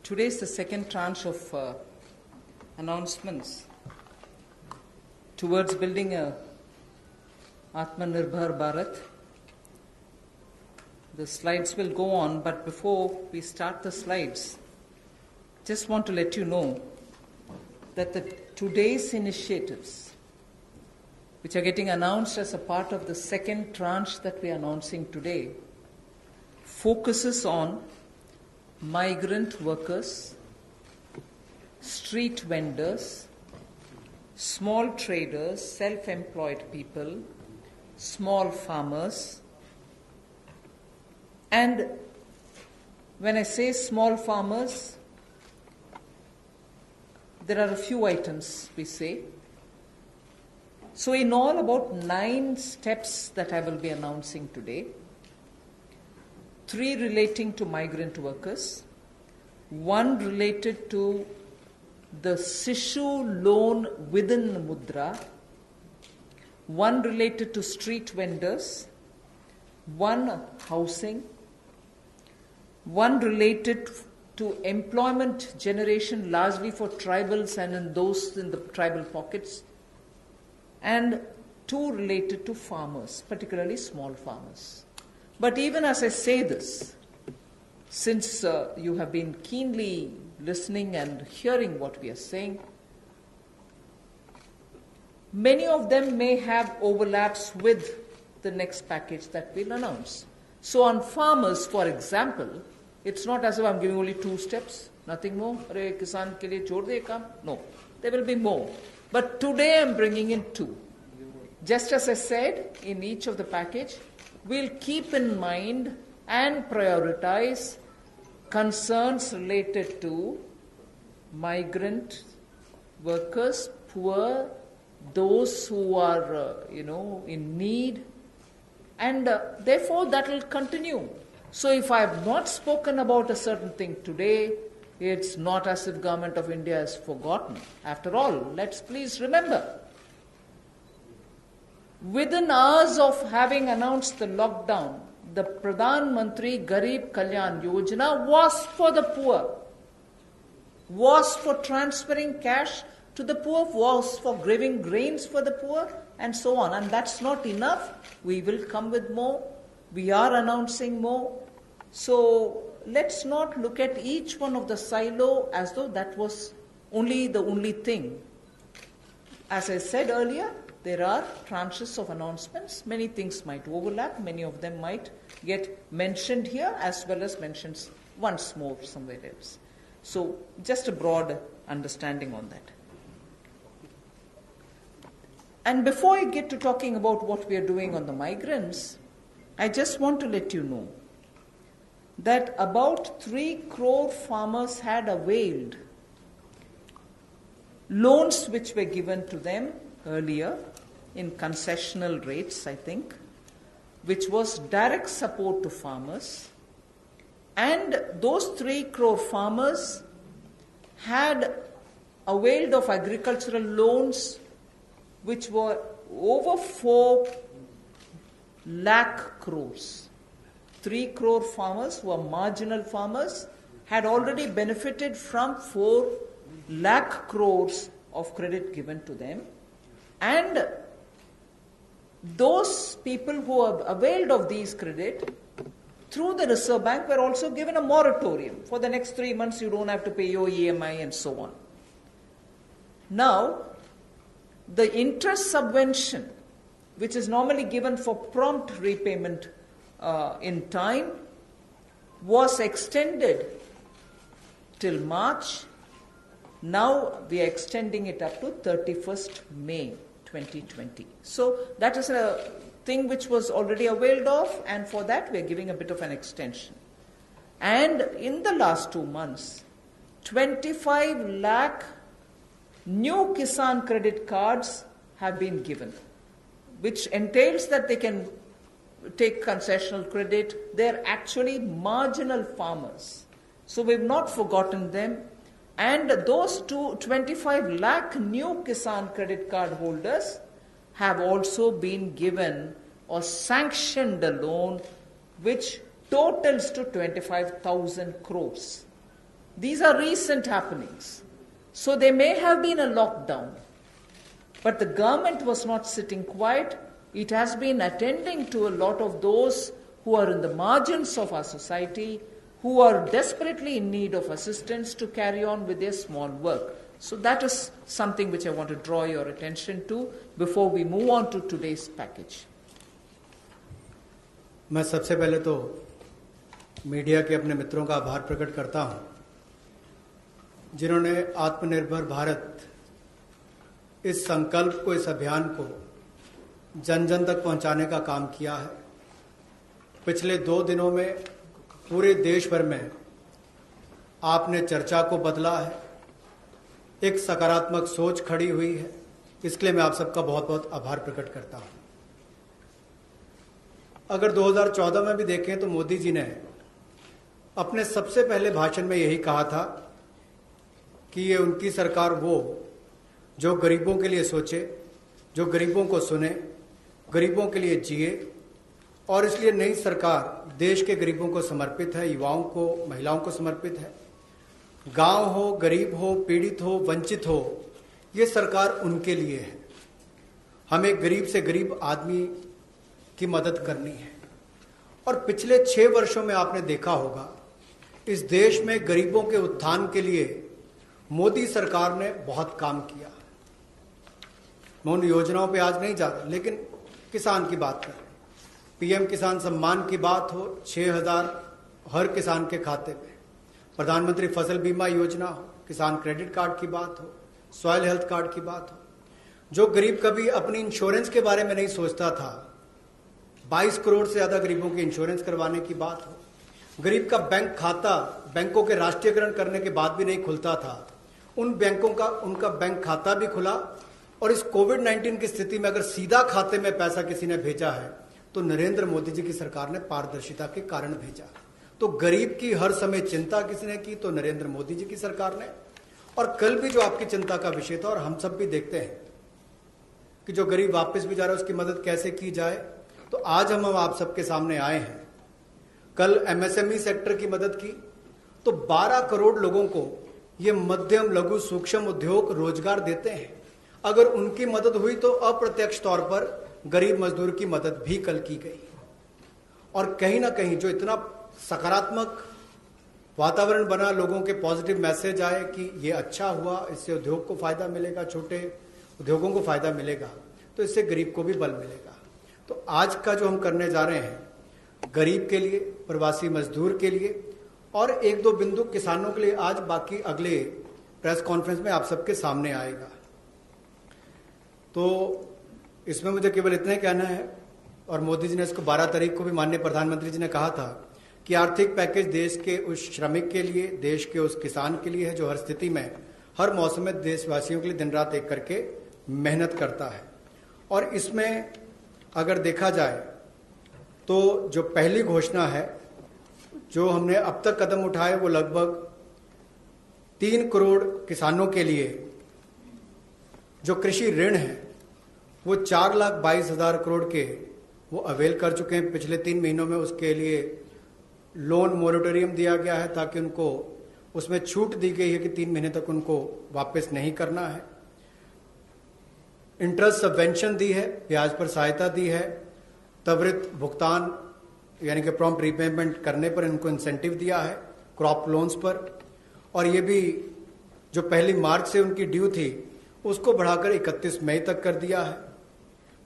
Today is the second tranche of announcements towards building a Atmanirbhar Bharat. The slides will go on, but before we start the slides, just want to let you know that today's initiatives, which are getting announced as a part of the second tranche that we are announcing today, focuses on migrant workers, street vendors, small traders, self-employed people, small farmers. And when I say small farmers, there are a few items we say. So in all, about 9 steps that I will be announcing today. 3 relating to migrant workers, 1 related to the Sishu loan within Mudra, 1 related to street vendors, 1 housing, 1 related to employment generation largely for tribals and in those in the tribal pockets, and 2 related to farmers, particularly small farmers. But even as I say this, since you have been keenly listening and hearing what we are saying, many of them may have overlaps with the next package that we'll announce. So on farmers, for example, it's not as if I'm giving only 2 steps, nothing more. Arey kisan ke liye chhod de kaam. No, there will be more. But today I'm bringing in 2. Just as I said in each of the package, we'll keep in mind and prioritize concerns related to migrant workers, poor, those who are, in need, and therefore that will continue. So if I have not spoken about a certain thing today, it's not as if Government of India has forgotten. After all, let's please remember, within hours of having announced the lockdown, the Pradhan Mantri Garib Kalyan Yojana was for the poor, was for transferring cash to the poor, was for giving grains for the poor, and so on. And that's not enough. We will come with more. We are announcing more. So let's not look at each one of the silo as though that was the only thing. As I said earlier, there are tranches of announcements. Many things might overlap. Many of them might get mentioned here as well as mentioned once more somewhere else. So just a broad understanding on that. And before I get to talking about what we are doing on the migrants, I just want to let you know that about 3 crore farmers had availed loans which were given to them earlier in concessional rates, I think, which was direct support to farmers. And those 3 crore farmers had availed of agricultural loans which were over 4 lakh crores. 3 crore farmers who are marginal farmers had already benefited from 4 lakh crores of credit given to them. And those people who have availed of these credit through the Reserve Bank were also given a moratorium. For the next 3 months, you don't have to pay your EMI and so on. Now, the interest subvention, which is normally given for prompt repayment in time, was extended till March. Now we are extending it up to 31st May 2020. So that is a thing which was already availed of, and for that we are giving a bit of an extension. And in the last 2 months, 25 lakh new Kisan credit cards have been given, which entails that they can take concessional credit. They're actually marginal farmers. So we've not forgotten them. And those 25 lakh new Kisan credit card holders have also been given or sanctioned a loan which totals to 25,000 crores. These are recent happenings. So there may have been a lockdown, but the government was not sitting quiet. It has been attending to a lot of those who are in the margins of our society, who are desperately in need of assistance to carry on with their small work. So that is something which I want to draw your attention to before we move on to today's package. मैं सबसे पहले तो media के अपने मित्रों का आभार प्रकट करता हूं, जिन्होंने आत्मनिर्भर भारत इस संकल्प को, इस अभियान को जन जन तक पहुंचाने का काम किया है। पिछले 2 दिनों में पूरे देश भर में आपने चर्चा को बदला है, एक सकारात्मक सोच खड़ी हुई है। इसके लिए मैं आप सबका बहुत बहुत आभार प्रकट करता हूं। अगर 2014 में भी देखें तो मोदी जी ने अपने सबसे पहले भाषण में यही कहा था कि ये उनकी सरकार वो जो गरीबों के लिए सोचे, जो गरीबों को सुने, गरीबों के लिए जिए, और इसलिए नई सरकार देश के गरीबों को समर्पित है, युवाओं को, महिलाओं को समर्पित है। गांव हो, गरीब हो, पीड़ित हो, वंचित हो, ये सरकार उनके लिए है। हमें गरीब से गरीब आदमी की मदद करनी है। और पिछले 6 वर्षों में आपने देखा होगा, इस देश में गरीबों के उत्थान के लिए मोदी सरकार ने बहुत काम किया। मैं उन योजनाओं पे आज नहीं जा रहा, लेकिन किसान की बात करें, पीएम किसान सम्मान की बात हो, 6,000 हर किसान के खाते में, प्रधानमंत्री फसल बीमा योजना हो, किसान क्रेडिट कार्ड की बात हो, सॉइल हेल्थ कार्ड की बात हो। जो गरीब कभी अपनी इंश्योरेंस के बारे में नहीं सोचता था, 22 करोड़ से ज्यादा गरीबों के इंश्योरेंस करवाने की बात हो। गरीब का बैंक खाता बैंकों के राष्ट्रीयकरण करने के बाद भी नहीं खुलता था, उन बैंकों का उनका बैंक खाता भी खुला। और इस कोविड-19 की स्थिति में अगर सीधा खाते में पैसा किसी ने भेजा है तो नरेंद्र मोदी जी की सरकार ने पारदर्शिता के कारण भेजा। तो गरीब की हर समय चिंता किसने की? तो नरेंद्र मोदी जी की सरकार ने। और कल भी जो आपकी चिंता का विषय था, और हम सब भी देखते हैं कि जो गरीब वापस भी जा रहा है उसकी मदद कैसे की जाए, तो आज हम आप सबके सामने आए हैं। कल एमएसएमई सेक्टर की मदद की तो 12 करोड़ लोगों को ये मध्यम लघु सूक्ष्म उद्योग रोजगार देते हैं। अगर उनकी मदद हुई तो अप्रत्यक्ष तौर पर गरीब मजदूर की मदद भी कल की गई। और कहीं ना कहीं जो इतना सकारात्मक वातावरण बना, लोगों के पॉजिटिव मैसेज आए कि ये अच्छा हुआ, इससे उद्योग को फायदा मिलेगा, छोटे उद्योगों को फायदा मिलेगा, तो इससे गरीब को भी बल मिलेगा। तो आज का जो हम करने जा रहे हैं, गरीब के लिए, प्रवासी मजदूर के लिए और 1-2 बिंदु किसानों के लिए, आज बाकी अगले प्रेस कॉन्फ्रेंस में आप सबके सामने आएगा। तो इसमें मुझे केवल इतना ही कहना है, और मोदी जी ने इसको 12 तारीख को भी माननीय प्रधानमंत्री जी ने कहा था कि आर्थिक पैकेज देश के उस श्रमिक के लिए, देश के उस किसान के लिए है जो हर स्थिति में, हर मौसम में देशवासियों के लिए दिन रात एक करके मेहनत करता है। और इसमें अगर देखा जाए तो जो पहली घोषणा है जो हमने अब तक कदम उठाए, वो लगभग 3 करोड़ किसानों के लिए जो कृषि ऋण है वो 4,22,000 करोड़ के वो अवेल कर चुके हैं। पिछले 3 महीनों में उसके लिए लोन मोरेटोरियम दिया गया है, ताकि उनको उसमें छूट दी गई है कि 3 महीने तक उनको वापस नहीं करना है। इंटरेस्ट सबवेंशन दी है, ब्याज पर सहायता दी है, त्वरित भुगतान यानी कि प्रॉम्प्ट रीपेमेंट करने पर इनको इंसेंटिव दिया है, क्रॉप लोन्स पर। और ये भी जो 1 मार्च से उनकी ड्यू थी उसको बढ़ाकर 31 मई तक कर दिया है।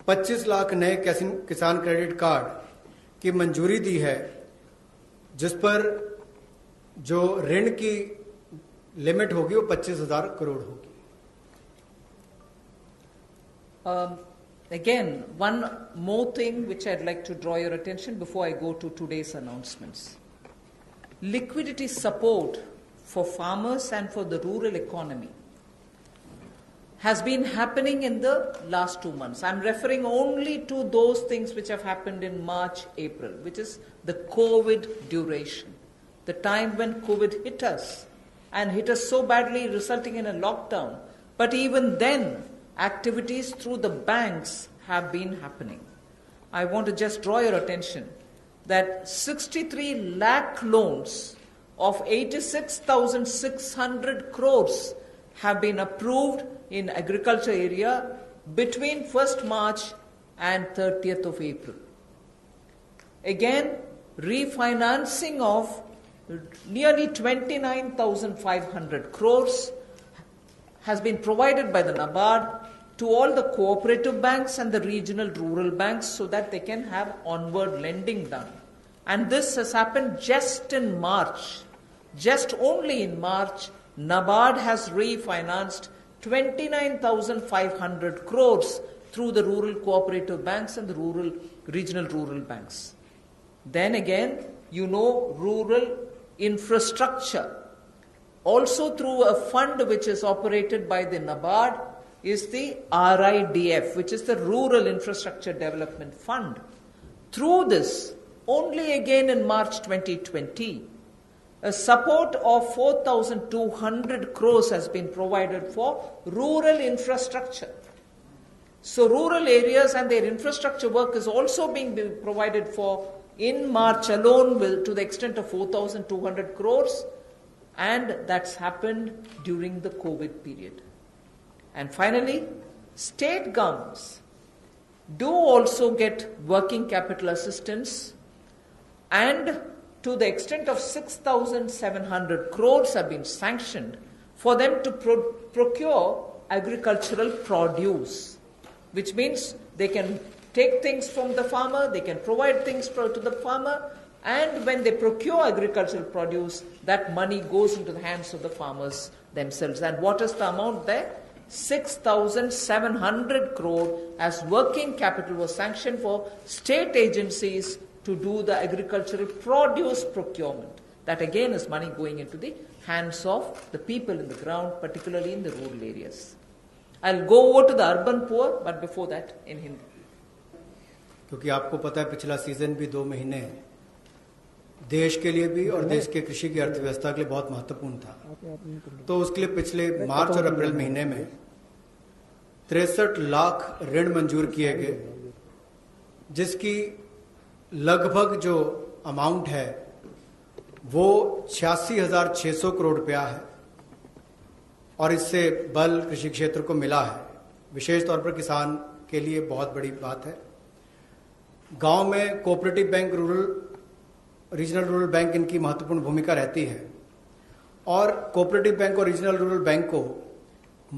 25 लाख नए किसान क्रेडिट कार्ड की मंजूरी दी है, जिस पर जो ऋण की लिमिट होगी वो 25,000 करोड़ होगी। Again, one more thing which I'd like to draw your attention before I go to today's announcements. Liquidity support for farmers and for the rural economy has been happening in the last 2 months. I'm referring only to those things which have happened in March, April, which is the COVID duration, the time when COVID hit us and hit us so badly, resulting in a lockdown. But even then, activities through the banks have been happening. I want to just draw your attention that 63 lakh loans of 86,600 crores have been approved in agriculture area between 1st March and 30th of April. Again, refinancing of nearly 29,500 crores has been provided by the NABARD to all the cooperative banks and the regional rural banks so that they can have onward lending done. And this has happened just in March. Just only in March, NABARD has refinanced 29,500 crores through the rural cooperative banks and the regional rural banks. Then again, rural infrastructure. Also through a fund which is operated by the NABARD is the RIDF, which is the Rural Infrastructure Development Fund. Through this, only again in March 2020, a support of 4,200 crores has been provided for rural infrastructure. So rural areas and their infrastructure work is also being provided for in March alone to the extent of 4,200 crores, and that's happened during the COVID period. And finally, state governments do also get working capital assistance, and to the extent of 6,700 crores have been sanctioned for them to procure agricultural produce, which means they can take things from the farmer, they can provide things to the farmer, and when they procure agricultural produce, that money goes into the hands of the farmers themselves. And what is the amount there? 6,700 crore as working capital was sanctioned for state agencies to do the agricultural produce procurement. That again is money going into the hands of the people in the ground, particularly in the rural areas. I'll go over to the urban poor, but before that in Hindi. क्योंकि आपको पता है पिछला season भी 2 महीने देश के लिए भी और देश के कृषि की अर्थव्यवस्था के लिए बहुत महत्वपूर्ण था। तो उसके लिए पिछले मार्च और अप्रैल महीने में 63 लाख ऋण मंजूर किए गए, जिसकी लगभग जो अमाउंट है वो 86,600 करोड़ रुपया है, और इससे बल कृषि क्षेत्र को मिला है। विशेष तौर पर किसान के लिए बहुत बड़ी बात है। गांव में cooperative bank, regional rural bank इनकी महत्वपूर्ण भूमिका रहती है, और कोऑपरेटिव बैंक और रीजनल रूरल बैंक को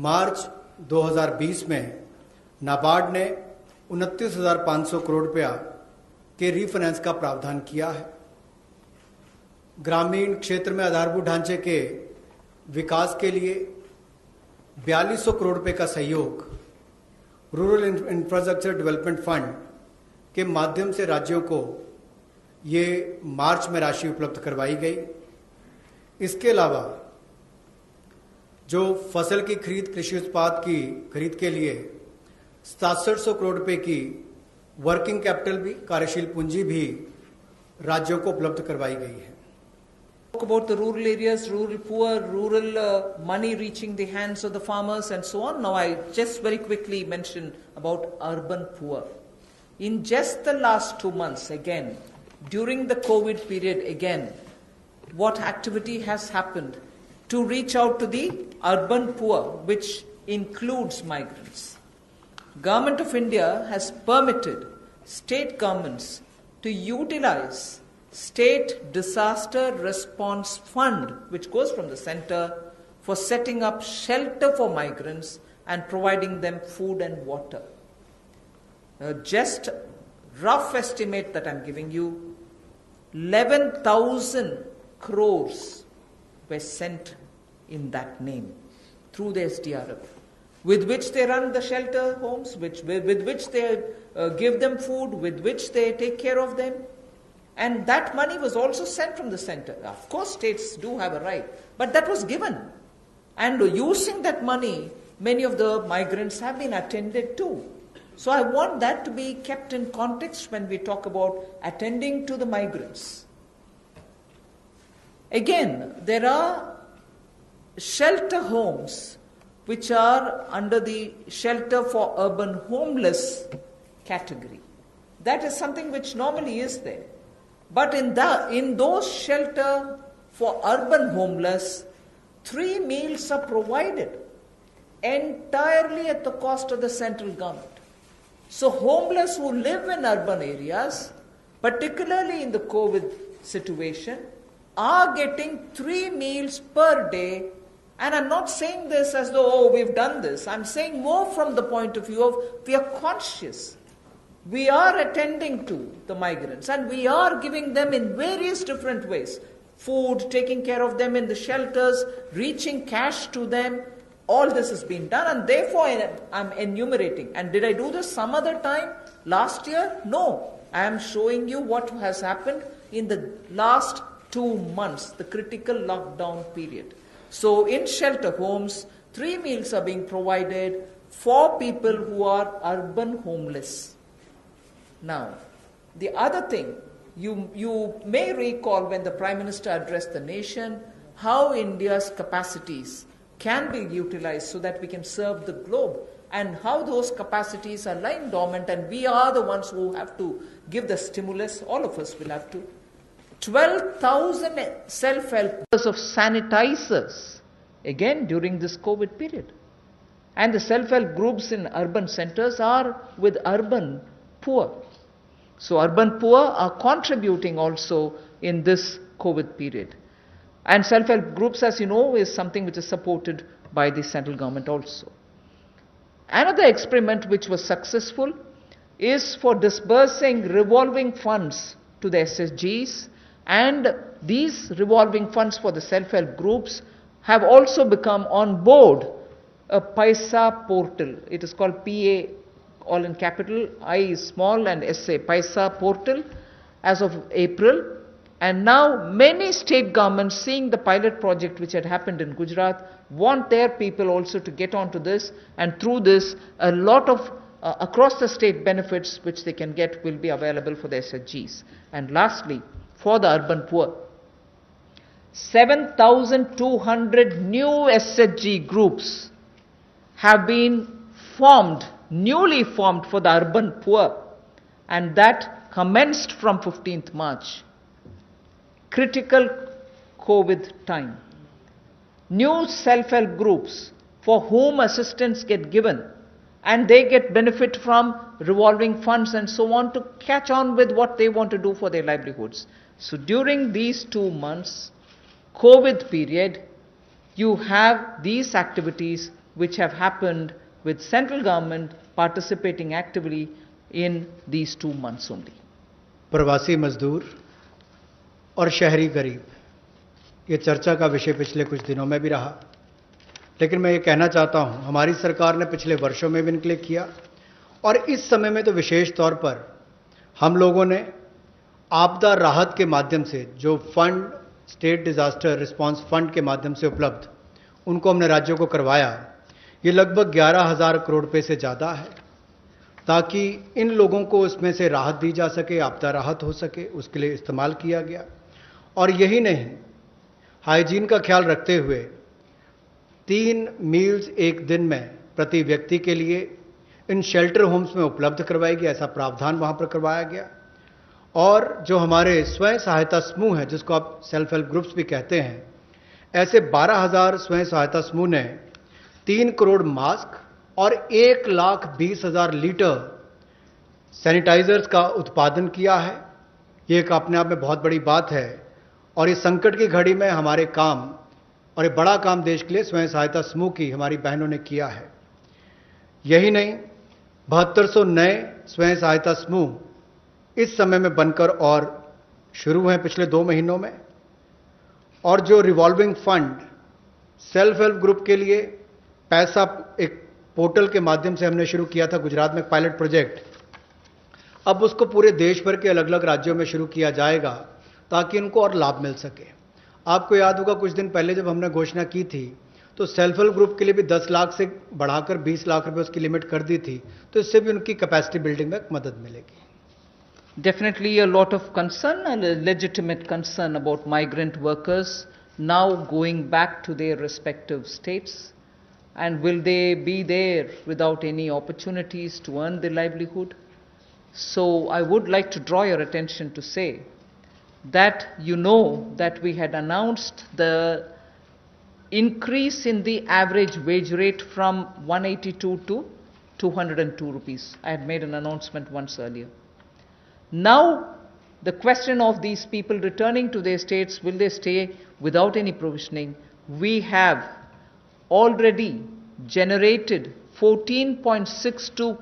मार्च 2020 में नाबार्ड ने 29,500 करोड़ रुपया के रीफाइनेंस का प्रावधान किया है। ग्रामीण क्षेत्र में आधारभूत ढांचे के विकास के लिए 4200 करोड़ रुपए का सहयोग रूरल इंफ्रास्ट्रक्चर डेवलपमेंट फंड के माध्यम से राज्यों को ये मार्च में राशि उपलब्ध करवाई गई। इसके अलावा जो फसल की खरीद, कृषि उत्पाद की खरीद के लिए 6700 करोड़ रुपए की वर्किंग कैपिटल भी, कार्यशील पूंजी भी राज्यों को उपलब्ध करवाई गई है। Talk about the rural areas, rural poor, rural money reaching the hands of the farmers and so on. Now I just very quickly mention about urban poor. In just the last 2 months, again, during the COVID period, again, what activity has happened to reach out to the urban poor, which includes migrants? Government of India has permitted state governments to utilize State Disaster Response Fund, which goes from the center, for setting up shelter for migrants and providing them food and water. Just rough estimate that I'm giving you, 11,000 crores were sent in that name through the SDRF, with which they run the shelter homes, with which they give them food, with which they take care of them. And that money was also sent from the center. Of course, states do have a right, but that was given. And using that money, many of the migrants have been attended to. So I want that to be kept in context when we talk about attending to the migrants. Again, there are shelter homes which are under the shelter for urban homeless category. That is something which normally is there. But in those shelter for urban homeless, 3 meals are provided entirely at the cost of the central government. So homeless who live in urban areas, particularly in the COVID situation, are getting 3 meals per day. And I'm not saying this as though, oh, we've done this. I'm saying more from the point of view of we are conscious. We are attending to the migrants and we are giving them in various different ways. Food, taking care of them in the shelters, reaching cash to them. All this has been done, and therefore I'm enumerating. And did I do this some other time? Last year? No. I am showing you what has happened in the last 2 months, the critical lockdown period. So in shelter homes, 3 meals are being provided for people who are urban homeless. Now, the other thing, you may recall when the Prime Minister addressed the nation, how India's capacities can be utilized so that we can serve the globe, and how those capacities are lying dormant, and we are the ones who have to give the stimulus. All of us will have to. 12,000 self-help of sanitizers, again during this COVID period. And the self-help groups in urban centers are with urban poor. So urban poor are contributing also in this COVID period. And self-help groups, as you know, is something which is supported by the central government also. Another experiment which was successful is for disbursing revolving funds to the SSGs, and these revolving funds for the self-help groups have also become on board a Paisa portal. It is called PA, all in capital, I is small and SA, Paisa portal, as of April. And now many state governments, seeing the pilot project which had happened in Gujarat, want their people also to get onto this, and through this a lot of across the state benefits which they can get will be available for the SHGs. And lastly, for the urban poor, 7,200 new SHG groups have been formed, newly formed for the urban poor, and that commenced from 15th March. Critical COVID time. New self-help groups for whom assistance get given, and they get benefit from revolving funds and so on to catch on with what they want to do for their livelihoods. So during these 2 months, COVID period, you have these activities which have happened with central government participating actively in these 2 months only. प्रवासी मजदूर और शहरी गरीब, ये चर्चा का विषय पिछले कुछ दिनों में भी रहा, लेकिन मैं ये कहना चाहता हूं, हमारी सरकार ने पिछले वर्षों में भी इनके किया, और इस समय में तो विशेष तौर पर हम लोगों ने आपदा राहत के माध्यम से जो fund, state disaster response fund के माध्यम से उपलब्ध, उनको हमने राज्यों को करवाया। ये लगभग 11,000 करोड़ रुपए से ज़्यादा है, ताकि इन लोगों को इसमें से राहत दी जा सके, आपदा राहत हो सके, उसके लिए इस्तेमाल किया गया। और यही नहीं, हाइजीन का ख्याल रखते हुए 3 मील्स एक दिन में प्रति व्यक्ति के लिए इन शेल्टर होम्स में उपलब्ध करवाई गई, ऐसा प्रावधान वहां पर करवाया गया। और जो हमारे स्वयं सहायता समूह हैं, जिसको आप सेल्फ हेल्प ग्रुप्स भी कहते हैं, ऐसे 12,000 स्वयं सहायता समूह ने 3 करोड़ मास्क और 1,20,000 लीटर सैनिटाइजर्स का उत्पादन किया है। ये एक अपने आप में बहुत बड़ी बात है, और इस संकट की घड़ी में हमारे काम, और एक बड़ा काम देश के लिए स्वयं सहायता समूह की हमारी बहनों ने किया है। यही नहीं, 7200 नए स्वयं सहायता समूह इस समय में बनकर और शुरू हैं पिछले 2 महीनों में। और जो revolving fund self help group के लिए पैसा एक पोर्टल के माध्यम से हमने शुरू किया था गुजरात में पायलट प्रोजेक्ट, अब उसको पूरे देश भर के अलग अलग राज्यों में शुरू किया जाएगा ताकि इनको और लाभ मिल सके। आपको याद होगा कुछ दिन पहले जब हमने घोषणा की थी तो सेल्फ हेल्प ग्रुप के लिए भी 10 लाख से बढ़ाकर 20 लाख रुपए उसकी लिमिट कर दी थी, तो इससे भी उनकी कैपेसिटी बिल्डिंग में मदद मिलेगी। Definitely a lot of concern, and a legitimate concern about migrant workers now going back to their respective states. And will they be there without any opportunities to earn their livelihood? So I would like to draw your attention to say that you know that we had announced the increase in the average wage rate from 182 to 202 rupees. I had made an announcement once earlier. Now, the question of these people returning to their states, will they stay without any provisioning? We have already generated 14.62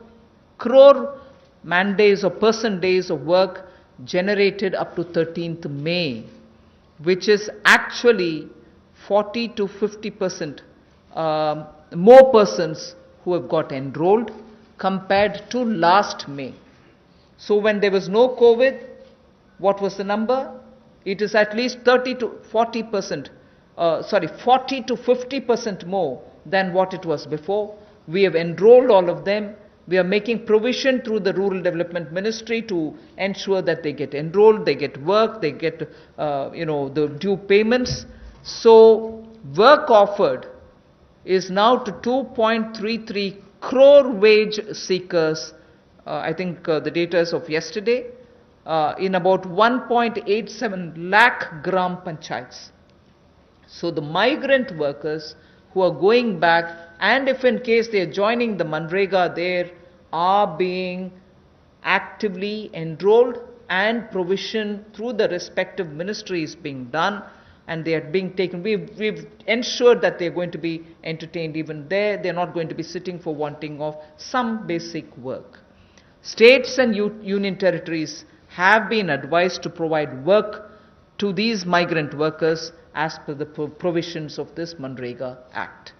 crore man days or person days of work generated up to 13th May, which is actually 40 to 50% more persons who have got enrolled compared to last May. So when there was no COVID, what was the number? It is at least 30 to 40%, 40 to 50% more than what it was before. We have enrolled all of them. We are making provision through the Rural Development Ministry to ensure that they get enrolled, they get work, they get the due payments. So work offered is now to 2.33 crore wage seekers. I think the data is of yesterday, in about 1.87 lakh gram panchayats. So the migrant workers who are going back, and if in case they are joining the Manrega, there are being actively enrolled and provision through the respective ministries being done, and they are being taken. We've ensured that they're going to be entertained even there. They're not going to be sitting for wanting of some basic work. States and union territories have been advised to provide work to these migrant workers as per the provisions of this Manrega Act.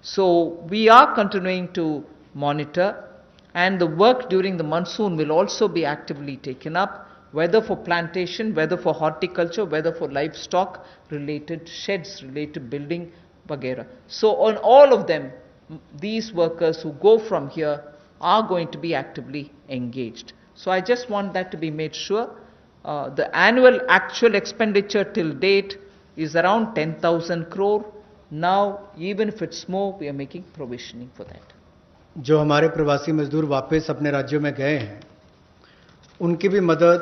So we are continuing to monitor, and the work during the monsoon will also be actively taken up, whether for plantation, whether for horticulture, whether for livestock related sheds, related building, vagera. So on all of them, these workers who go from here are going to be actively engaged. So I just want that to be made sure. The annual actual expenditure till date is around 10,000 crore. Now, even if it's more, we are making provisioning for that. जो हमारे प्रवासी मजदूर वापस अपने राज्यों में गए हैं, उनकी भी मदद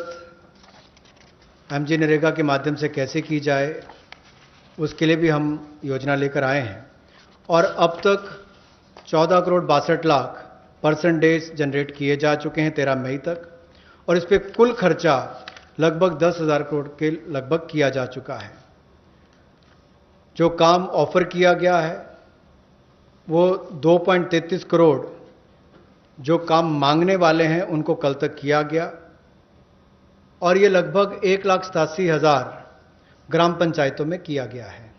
एमजी नरेगा के माध्यम से कैसे की जाए, उसके लिए भी हम योजना लेकर आए हैं। और अब तक 14 crore 62 lakh person days generate किए जा चुके हैं 13 मई तक, और इस पे कुल खर्चा लगभग 10,000 करोड़ के लगभग किया जा चुका है। जो काम ऑफर किया गया है वो 2.33 करोड़ जो काम मांगने वाले हैं उनको कल तक किया गया, और ये लगभग 1,87,000 ग्राम पंचायतों में किया गया है।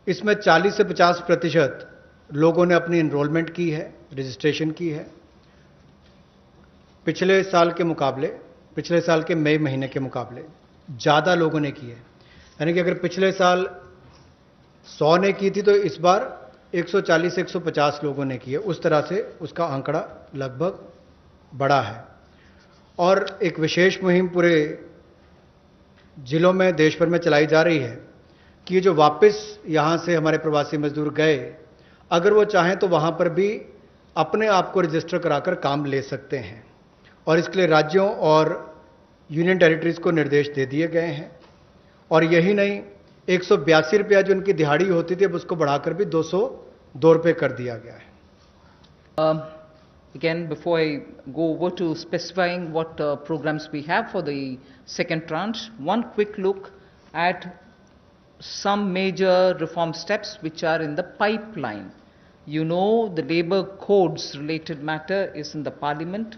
इसमें 40 से 50% लोगों ने अपनी एनरोलमेंट की है, रजिस्ट्रेशन की है। पिछले साल के मुकाबले, पिछले साल के मई महीने के मुकाबले ज़्यादा लोगों ने की है। यानी कि अगर पिछले साल 100 ने की थी तो इस बार 140 से 150 लोगों ने की है। उस तरह से उसका आंकड़ा लगभग बड़ा है। और एक विशेष मुहिम पूरे जिलों में, देश भर में चलाई जा रही है कि ये जो वापस यहाँ से हमारे प्रवासी मजदूर गए, अगर वो चाहें तो वहाँ पर भी अपने आप को रजिस्टर कराकर काम ले सकते हैं। और इसके लिए राज्यों और यूनियन टेरिटरीज को निर्देश दे दिए गए हैं। और यही नहीं, 182 रुपया जो उनकी दिहाड़ी होती थी अब उसको बढ़ाकर भी 202 रुपये कर दिया गया है। Again, before I go over to specifying what programs we have for the second tranche, one quick look at some major reform steps which are in the pipeline. You know, the labor codes related matter is in the parliament.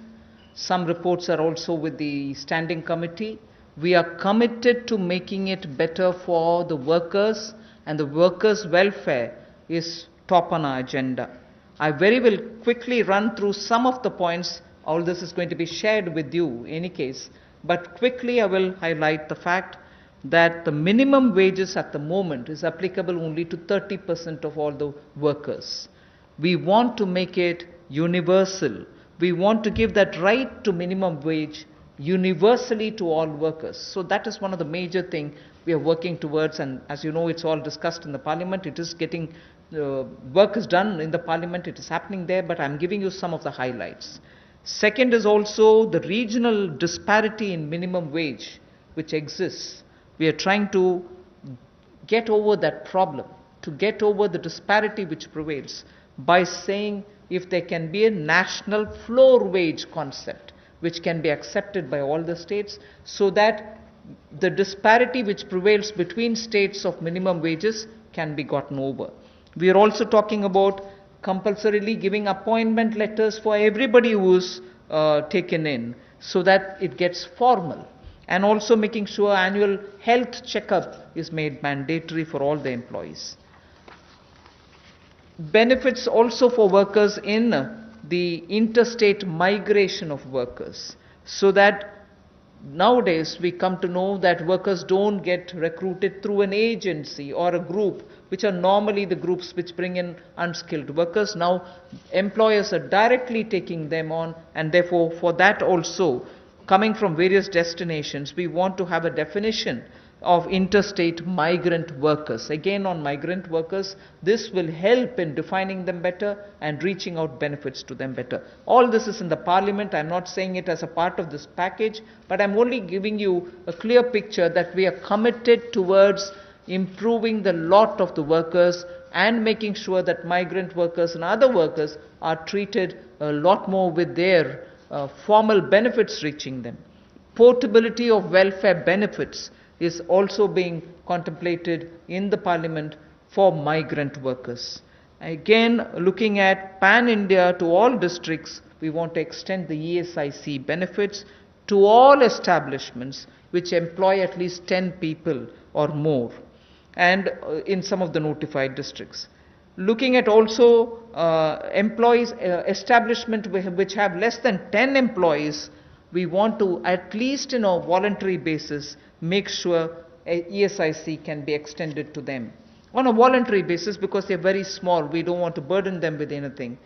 Some reports are also with the standing committee. We are committed to making it better for the workers, and the workers' welfare is top on our agenda. I very will quickly run through some of the points. All this is going to be shared with you in any case, but quickly I will highlight the fact that the minimum wages at the moment is applicable only to 30% of all the workers. We want to make it universal. We want to give that right to minimum wage universally to all workers. So that is one of the major things we are working towards, and as you know, it's all discussed in the parliament. It is getting, work is done in the parliament, it is happening there, but I'm giving you some of the highlights. Second is also the regional disparity in minimum wage which exists. We are trying to get over that problem, to get over the disparity which prevails by saying if there can be a national floor wage concept which can be accepted by all the states, so that the disparity which prevails between states of minimum wages can be gotten over. We are also talking about compulsorily giving appointment letters for everybody who is taken in, so that it gets formal, and also making sure annual health checkup is made mandatory for all the employees. Benefits also for workers in the interstate migration of workers, so that nowadays we come to know that workers don't get recruited through an agency or a group, which are normally the groups which bring in unskilled workers. Now employers are directly taking them on, and therefore for that also, coming from various destinations, we want to have a definition of interstate migrant workers. Again, on migrant workers, this will help in defining them better and reaching out benefits to them better. All this is in the Parliament. I'm not saying it as a part of this package, but I'm only giving you a clear picture that we are committed towards improving the lot of the workers and making sure that migrant workers and other workers are treated a lot more with their formal benefits reaching them. Portability of welfare benefits is also being contemplated in the Parliament for migrant workers. Again, looking at pan-India to all districts, we want to extend the ESIC benefits to all establishments which employ at least 10 people or more, and in some of the notified districts. Looking at also employees, establishment which have less than 10 employees, we want to, at least in a voluntary basis, make sure ESIC can be extended to them on a voluntary basis, because they're very small. We don't want to burden them with anything.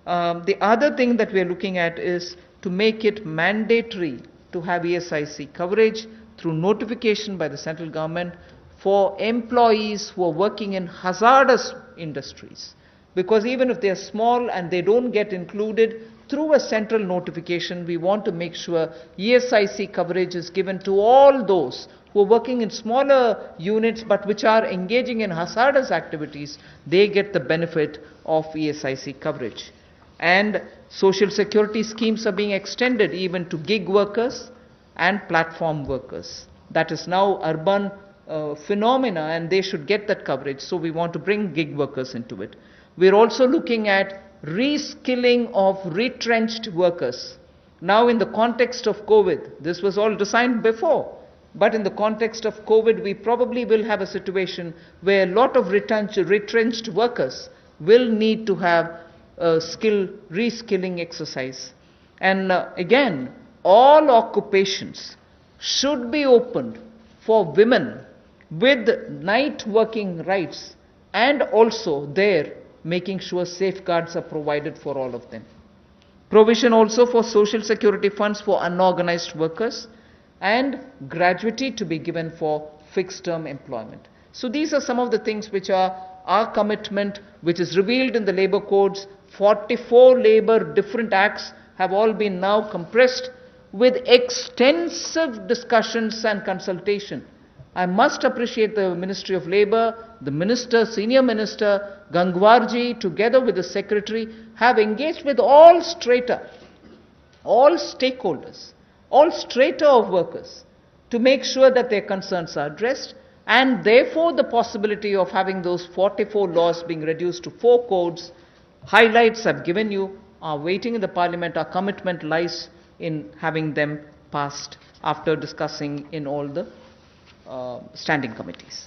The other thing that we're looking at is to make it mandatory to have ESIC coverage through notification by the central government for employees who are working in hazardous industries. Because even if they are small and they don't get included, through a central notification, we want to make sure ESIC coverage is given to all those who are working in smaller units but which are engaging in hazardous activities. They get the benefit of ESIC coverage. And social security schemes are being extended even to gig workers and platform workers. That is now urban phenomena, and they should get that coverage. So we want to bring gig workers into it. We're also looking at reskilling of retrenched workers. Now in the context of COVID, this was all designed before, but in the context of COVID, we probably will have a situation where a lot of retrenched workers will need to have a reskilling exercise. And again, all occupations should be opened for women with night working rights, and also there making sure safeguards are provided for all of them. Provision also for social security funds for unorganized workers, and gratuity to be given for fixed term employment. So these are some of the things which are our commitment, which is revealed in the labor codes. 44 labor different acts have all been now compressed with extensive discussions and consultation. I must appreciate the Ministry of Labour, the Minister, Senior Minister Gangwarji, together with the Secretary, have engaged with all strata, all stakeholders, all strata of workers, to make sure that their concerns are addressed, and therefore the possibility of having those 44 laws being reduced to 4 codes. Highlights I've given you are waiting in the Parliament. Our commitment lies in having them passed after discussing in all the standing committees.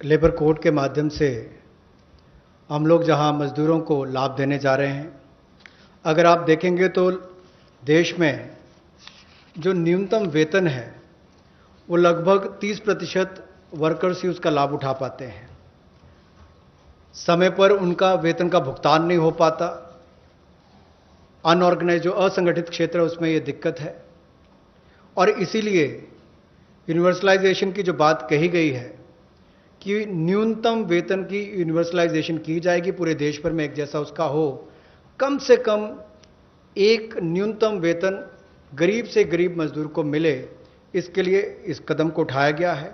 Labour code के माध्यम से हम लोग जहां मजदूरों को लाभ देने जा रहे हैं, अगर आप देखेंगे तो देश में जो न्यूनतम वेतन है वो लगभग 30% वर्कर्स ही उसका लाभ उठा पाते हैं। समय पर उनका वेतन का भुगतान नहीं हो पाता। अनऑर्गेनाइज जो असंगठित क्षेत्र है उसमें ये दिक्कत है, और इसीलिए यूनिवर्सलाइजेशन की जो बात कही गई है कि न्यूनतम वेतन की यूनिवर्सलाइजेशन की जाएगी, पूरे देश भर में एक जैसा उसका हो, कम से कम एक न्यूनतम वेतन गरीब से गरीब मजदूर को मिले, इसके लिए इस कदम को उठाया गया है।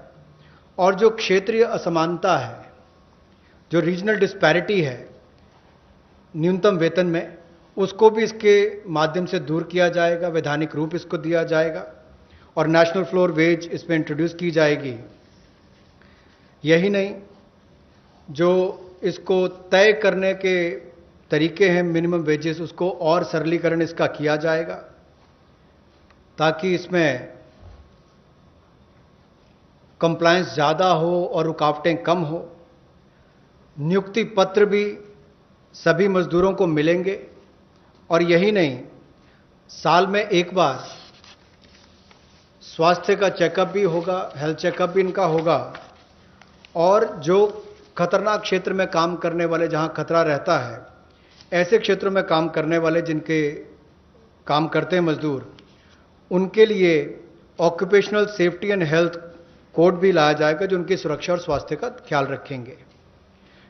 और जो क्षेत्रीय असमानता है, जो रीजनल डिस्पैरिटी है न्यूनतम वेतन में, उसको भी इसके माध्यम से दूर किया जाएगा, वैधानिक रूप इसको दिया जाएगा और नेशनल फ्लोर वेज इसमें इंट्रोड्यूस की जाएगी। यही नहीं, जो इसको तय करने के तरीके हैं मिनिमम वेजेस, उसको और सरलीकरण इसका किया जाएगा ताकि इसमें कंप्लायंस ज़्यादा हो और रुकावटें कम हो। नियुक्ति पत्र भी सभी मजदूरों को मिलेंगे और यही नहीं, साल में एक बार स्वास्थ्य का चेकअप भी होगा, हेल्थ चेकअप भी इनका होगा। और जो खतरनाक क्षेत्र में काम करने वाले, जहां खतरा रहता है, ऐसे क्षेत्रों में काम करने वाले जिनके काम करते हैं मजदूर, उनके लिए occupational safety and health code भी लाया जाएगा जो उनकी सुरक्षा और स्वास्थ्य का ख्याल रखेंगे।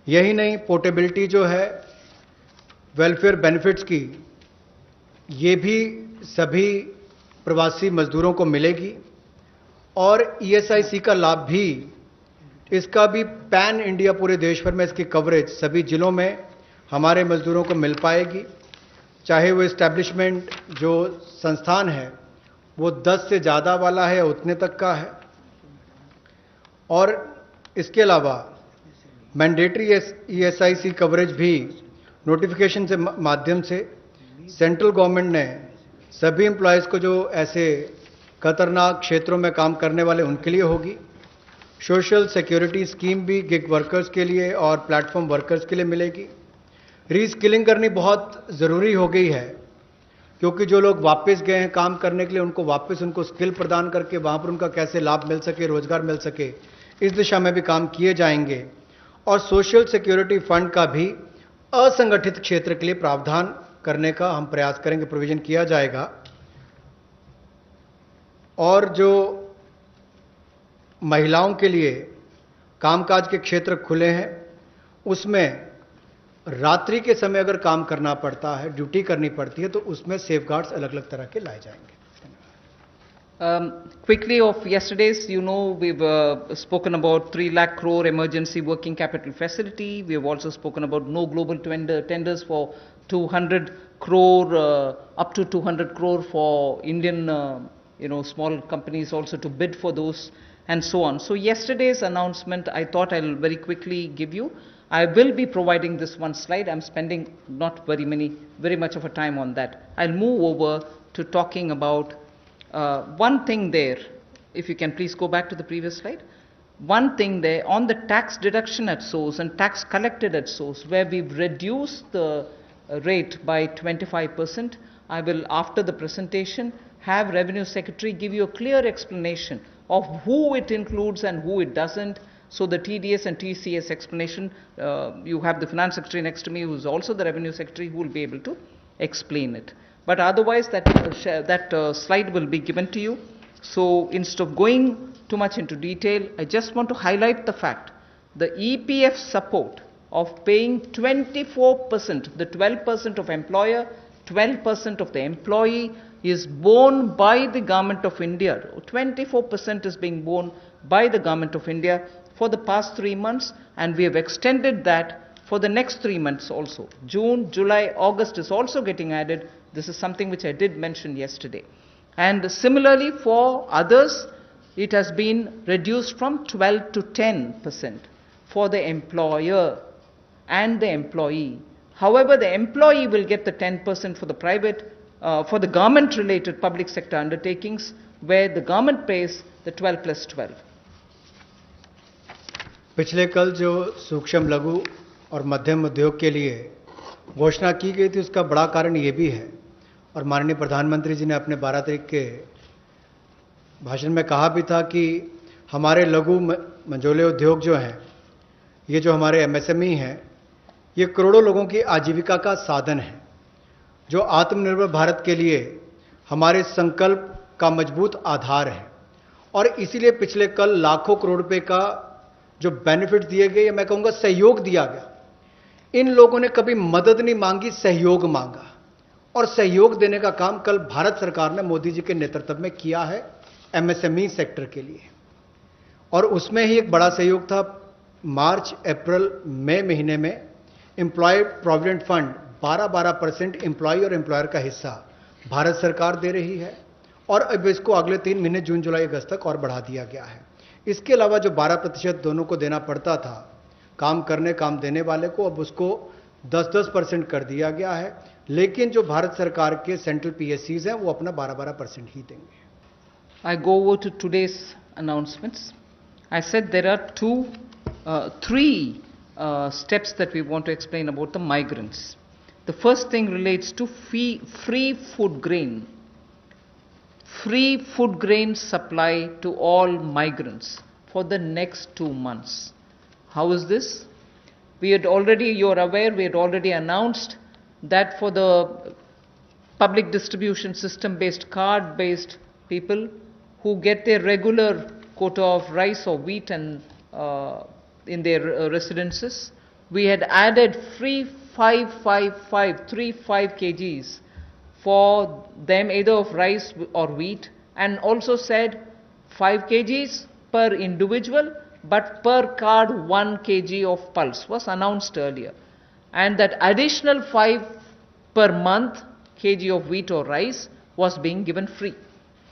यही नहीं, पोर्टेबिलिटी जो है वेलफेयर बेनिफिट्स की, ये भी सभी प्रवासी मजदूरों को मिलेगी। और ईएसआईसी का लाभ भी, इसका भी पैन इंडिया पूरे देश भर में इसकी कवरेज सभी जिलों में हमारे मजदूरों को मिल पाएगी। चाहे वो एस्टैब्लिशमेंट जो संस्थान है वो 10 से ज़्यादा वाला है या उतने तक का है। और इसके अलावा मैंडेटरी ईएसआईसी कवरेज भी नोटिफिकेशन से माध्यम से सेंट्रल गवर्नमेंट ने सभी एम्प्लॉयज़ को जो ऐसे खतरनाक क्षेत्रों में काम करने वाले उनके लिए होगी। सोशल सिक्योरिटी स्कीम भी गिग वर्कर्स के लिए और प्लेटफॉर्म वर्कर्स के लिए मिलेगी। रीस्किलिंग करनी बहुत ज़रूरी हो गई है क्योंकि जो लोग वापस गए हैं काम करने के लिए, उनको वापस उनको स्किल प्रदान करके वहाँ पर उनका कैसे लाभ मिल सके, रोजगार मिल सके, इस दिशा में भी काम किए जाएंगे। और सोशल सिक्योरिटी फंड का भी असंगठित क्षेत्र के लिए प्रावधान करने का हम प्रयास करेंगे, प्रोविजन किया जाएगा। और जो महिलाओं के लिए कामकाज के क्षेत्र खुले हैं, उसमें रात्रि के समय अगर काम करना पड़ता है, ड्यूटी करनी पड़ती है, तो उसमें सेफगार्ड्स अलग अलग तरह के लाए जाएंगे। Quickly of yesterday's, we've spoken about 3 lakh crore emergency working capital facility. We have also spoken about no global tenders for 200 crore, up to 200 crore for Indian, small companies also to bid for those and so on. So yesterday's announcement, I thought I'll very quickly give you. I will be providing this one slide. I'm spending not very much of a time on that. I'll move over to talking about one thing there. If you can please go back to the previous slide. One thing there on the tax deduction at source and tax collected at source, where we've reduced the rate by 25%. I will, after the presentation, have Revenue Secretary give you a clear explanation of who it includes and who it doesn't. So the TDS and TCS explanation, you have the Finance Secretary next to me who is also the Revenue Secretary who will be able to explain it. But otherwise that slide will be given to you. So instead of going too much into detail, I just want to highlight the fact the EPF support of paying 24%, the 12% of employer, 12% of the employee is borne by the Government of India. 24% is being borne by the Government of India for the past 3 months, and we have extended that for the next 3 months also. June, July, August is also getting added. This is something which I did mention yesterday. And similarly for others, it has been reduced from 12 to 10% for the employer and the employee. However, the employee will get the 10% for the private, for the government-related public sector undertakings, where the government pays the 12 plus 12. पिछले कल जो सूक्ष्म लघु और मध्यम उद्योग के लिए घोषणा की गई थी, उसका बड़ा कारण ये भी है, और माननीय प्रधानमंत्री जी ने अपने 12 तारीख के भाषण में कहा भी था कि हमारे लघु मंझोले उद्योग जो हैं, ये जो हमारे एमएसएमई हैं, ये करोड़ों लोगों की आजीविका का साधन है, जो आत्मनिर्भर भारत के लिए हमारे संकल्प का मजबूत आधार है। और इसीलिए पिछले कल लाखों करोड़ रुपए का जो बेनिफिट दिए गए, मैं कहूँगा सहयोग दिया गया। इन लोगों ने कभी मदद नहीं मांगी, सहयोग मांगा, और सहयोग देने का काम कल भारत सरकार ने मोदी जी के नेतृत्व में किया है। एमएसएमई सेक्टर के लिए, और उसमें ही एक बड़ा सहयोग था। मार्च अप्रैल मई महीने में एम्प्लॉय प्रोविडेंट फंड 12% एम्प्लॉय और एम्प्लॉयर का हिस्सा भारत सरकार दे रही है, और अब इसको अगले 3 महीने जून जुलाई अगस्त तक और बढ़ा दिया गया है। इसके अलावा जो 12% दोनों को देना पड़ता था काम देने वाले को, अब उसको 10% कर दिया गया है। लेकिन जो भारत सरकार के सेंट्रल पीएससीज हैं वो अपना 12% ही देंगे। I go over to today's announcements. I said there are three steps that we want to explain about the migrants. The first thing relates to free food grain. Free food grain supply to all migrants for the next 2 months. How is this? You're aware, we had already announced that for the public distribution system based, card based people who get their regular quota of rice or wheat and in their residences, we had added free 5 kgs for them, either of rice or wheat, and also said 5 kgs per individual, but per card 1 kg of pulse was announced earlier, and that additional 5 per month kg of wheat or rice was being given free.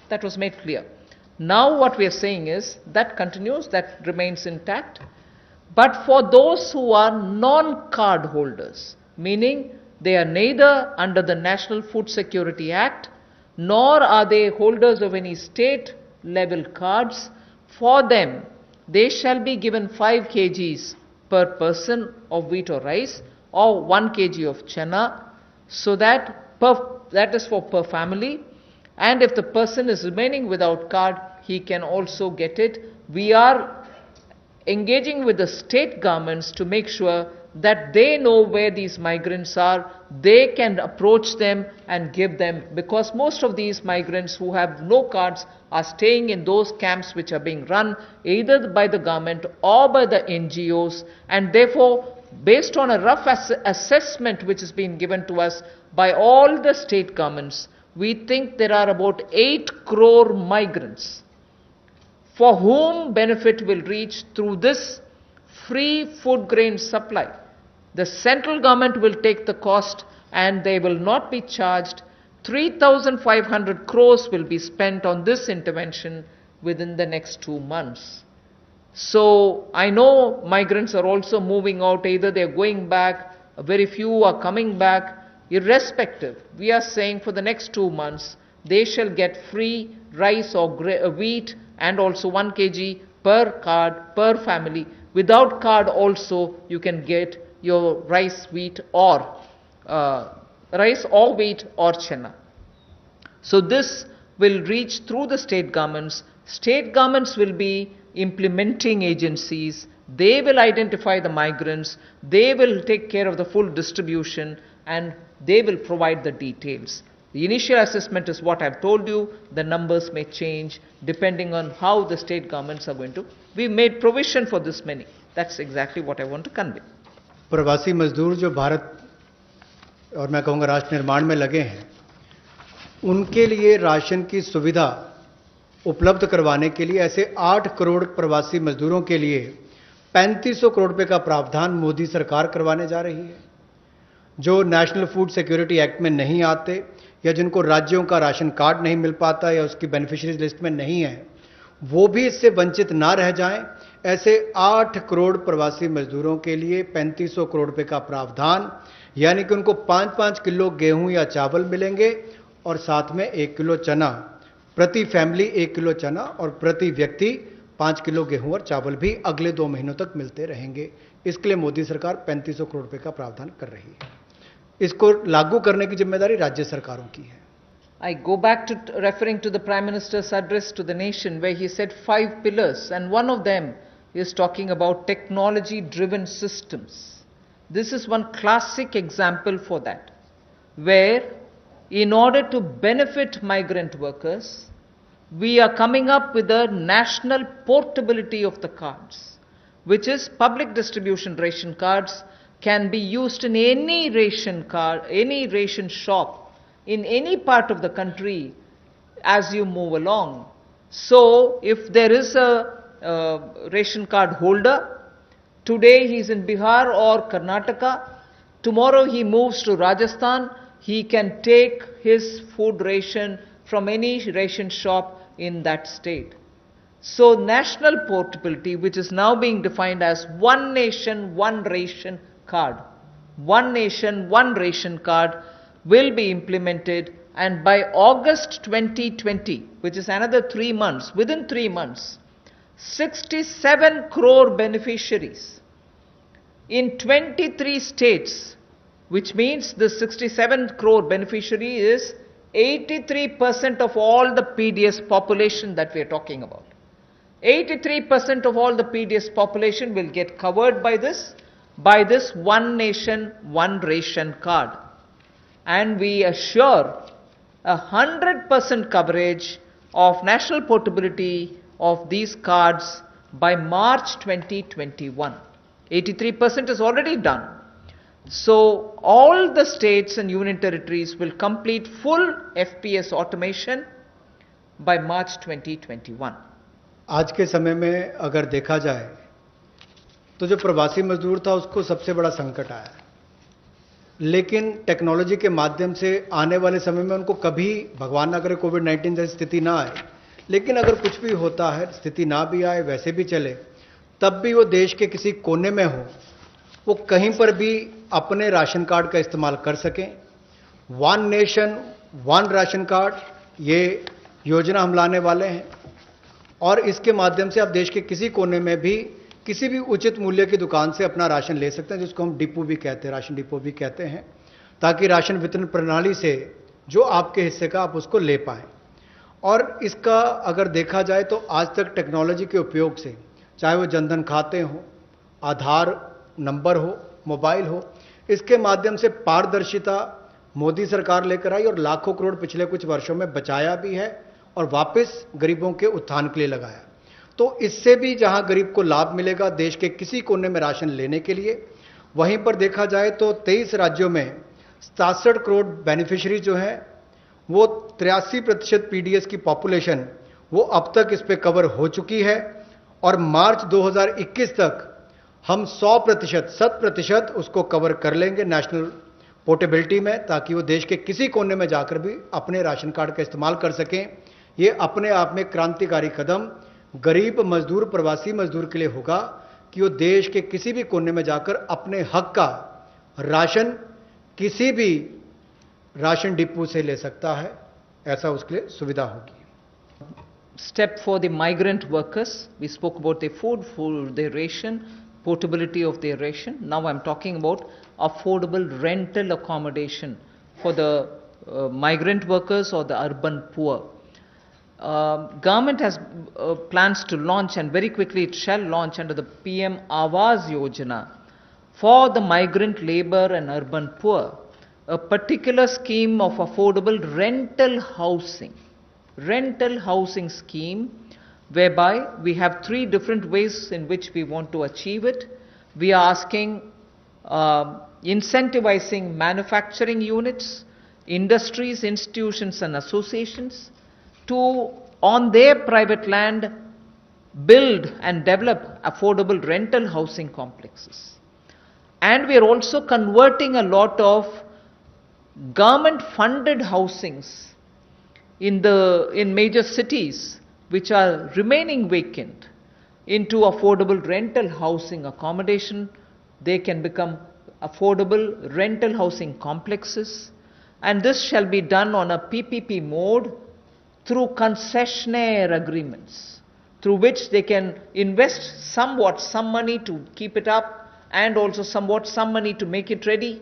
That was made clear. Now what we are saying is that continues, that remains intact. But for those who are non-card holders, meaning they are neither under the National Food Security Act, nor are they holders of any state level cards, for them they shall be given 5 kgs per person of wheat or rice, or 1 kg of chana, so that is for per family. And if the person is remaining without card, he can also get it. We are engaging with the state governments to make sure that they know where these migrants are, they can approach them and give them, because most of these migrants who have no cards are staying in those camps which are being run either by the government or by the NGOs, and therefore, based on a rough assessment which has been given to us by all the state governments, we think there are about 8 crore migrants for whom benefit will reach through this free food grain supply. The central government will take the cost and they will not be charged. 3,500 crores will be spent on this intervention within the next 2 months. So I know migrants are also moving out, either they're going back, very few are coming back. Irrespective, we are saying for the next 2 months, they shall get free rice or wheat and also 1 kg per card, per family. Without card also, you can get your rice, wheat or wheat or chana. So this will reach through the state governments. State governments will be implementing agencies. They will identify the migrants. They will take care of the full distribution, and they will provide the details. The initial assessment is what I've told you. The numbers may change depending on how the state governments are going to. We made provision for this many. That's exactly what I want to convey. प्रवासी मजदूर जो भारत और मैं कहूँगा राष्ट्र निर्माण में लगे हैं, उनके लिए राशन की सुविधा उपलब्ध करवाने के लिए ऐसे 8 करोड़ प्रवासी मजदूरों के लिए 3500 करोड़ रुपए का प्रावधान मोदी सरकार करवाने जा रही है। जो नेशनल फूड सिक्योरिटी एक्ट में नहीं आते या जिनको राज्यों का राशन कार्ड नहीं मिल पाता या उसकी बेनिफिशियरीज लिस्ट में नहीं है, वो भी इससे वंचित ना रह जाएं। ऐसे 8 करोड़ प्रवासी मजदूरों के लिए 3500 करोड़ रुपए का प्रावधान, यानी कि उनको 5-5 किलो गेहूं या चावल मिलेंगे और साथ में 1 किलो चना, प्रति फैमिली 1 किलो चना और प्रति व्यक्ति 5 किलो गेहूं और चावल भी अगले 2 महीनों तक मिलते रहेंगे। इसके लिए मोदी सरकार 3500 करोड़ रुपए का प्रावधान कर रही है। इसको लागू करने की जिम्मेदारी राज्य सरकारों की है। I go back to referring to the Prime Minister's address to the nation, where he said 5 pillars, and one of them is talking about technology-driven systems. This is one classic example for that, where in order to benefit migrant workers, we are coming up with a national portability of the cards, which is public distribution ration cards can be used in any ration card, any ration shop in any part of the country as you move along. So, if there is a ration card holder, today he is in Bihar or Karnataka, tomorrow he moves to Rajasthan, he can take his food ration from any ration shop in that state. So, national portability, which is now being defined as one nation, one ration card, one nation, one ration card, will be implemented, and by August 2020, which is another 3 months, within 3 months, 67 crore beneficiaries in 23 states, which means the 67 crore beneficiary is 83% of all the PDS population that we are talking about. 83% of all the PDS population will get covered by this one nation, one ration card. And we assure 100% coverage of national portability of these cards by March 2021. 83% is already done. So all the states and union territories will complete full FPS automation by March 2021. आज के समय में अगर देखा जाए तो जो प्रवासी मजदूर था उसको सबसे बड़ा संकट आया, लेकिन टेक्नोलॉजी के माध्यम से आने वाले समय में उनको कभी भगवान ना करे कोविड-19 जैसी स्थिति ना आए, लेकिन अगर कुछ भी होता है, स्थिति ना भी आए, वैसे भी चले, तब भी वो देश के किसी कोने में हो, वो कहीं पर भी अपने राशन कार्ड का इस्तेमाल कर सकें। One nation one ration card, ये योजना हम लाने वाले हैं और इसके माध्यम से आप देश के किसी कोने में भी किसी भी उचित मूल्य की दुकान से अपना राशन ले सकते हैं, जिसको हम डिपो भी कहते हैं, राशन डिपो भी कहते हैं, ताकि राशन वितरण प्रणाली से जो आपके हिस्से का आप उसको ले पाएं। और इसका अगर देखा जाए तो आज तक टेक्नोलॉजी के उपयोग से, चाहे वो जनधन खाते हो, आधार नंबर हो, मोबाइल हो, इसके माध्यम से पारदर्शिता मोदी सरकार लेकर आई और लाखों करोड़ पिछले कुछ वर्षों में बचाया भी है और वापस गरीबों के उत्थान के लिए लगाया। तो इससे भी जहां गरीब को लाभ मिलेगा देश के किसी कोने में राशन लेने के लिए, वहीं पर देखा जाए तो 23 राज्यों में 67 करोड़ बेनिफिशियरी जो हैं, वो 83% पीडीएस की पॉपुलेशन वो अब तक इस पे कवर हो चुकी है और मार्च 2021 तक हम 100% उसको कवर कर लेंगे नेशनल पोर्टेबिलिटी में, ताकि वो देश के किसी कोने में जाकर भी अपने राशन कार्ड का इस्तेमाल कर सकें। ये अपने आप में क्रांतिकारी कदम गरीब मजदूर, प्रवासी मजदूर के लिए होगा कि वो देश के किसी भी कोने में जाकर अपने हक का राशन किसी भी राशन डिपो से ले सकता है, ऐसा उसके लिए सुविधा होगी। Step for the migrant workers. We spoke about their food, for their ration, portability of their ration. Now I'm talking about affordable rental accommodation for the migrant workers or the urban poor. Government has plans to launch, and very quickly it shall launch under the PM Awas Yojana for the migrant labor and urban poor, a particular scheme of affordable rental housing scheme, whereby we have 3 different ways in which we want to achieve it. We are asking incentivizing manufacturing units, industries, institutions and associations to, on their private land, build and develop affordable rental housing complexes. And we are also converting a lot of government funded housings in major cities which are remaining vacant into affordable rental housing accommodation. They can become affordable rental housing complexes, and this shall be done on a PPP mode through concessionaire agreements, through which they can invest somewhat some money to keep it up and also somewhat some money to make it ready,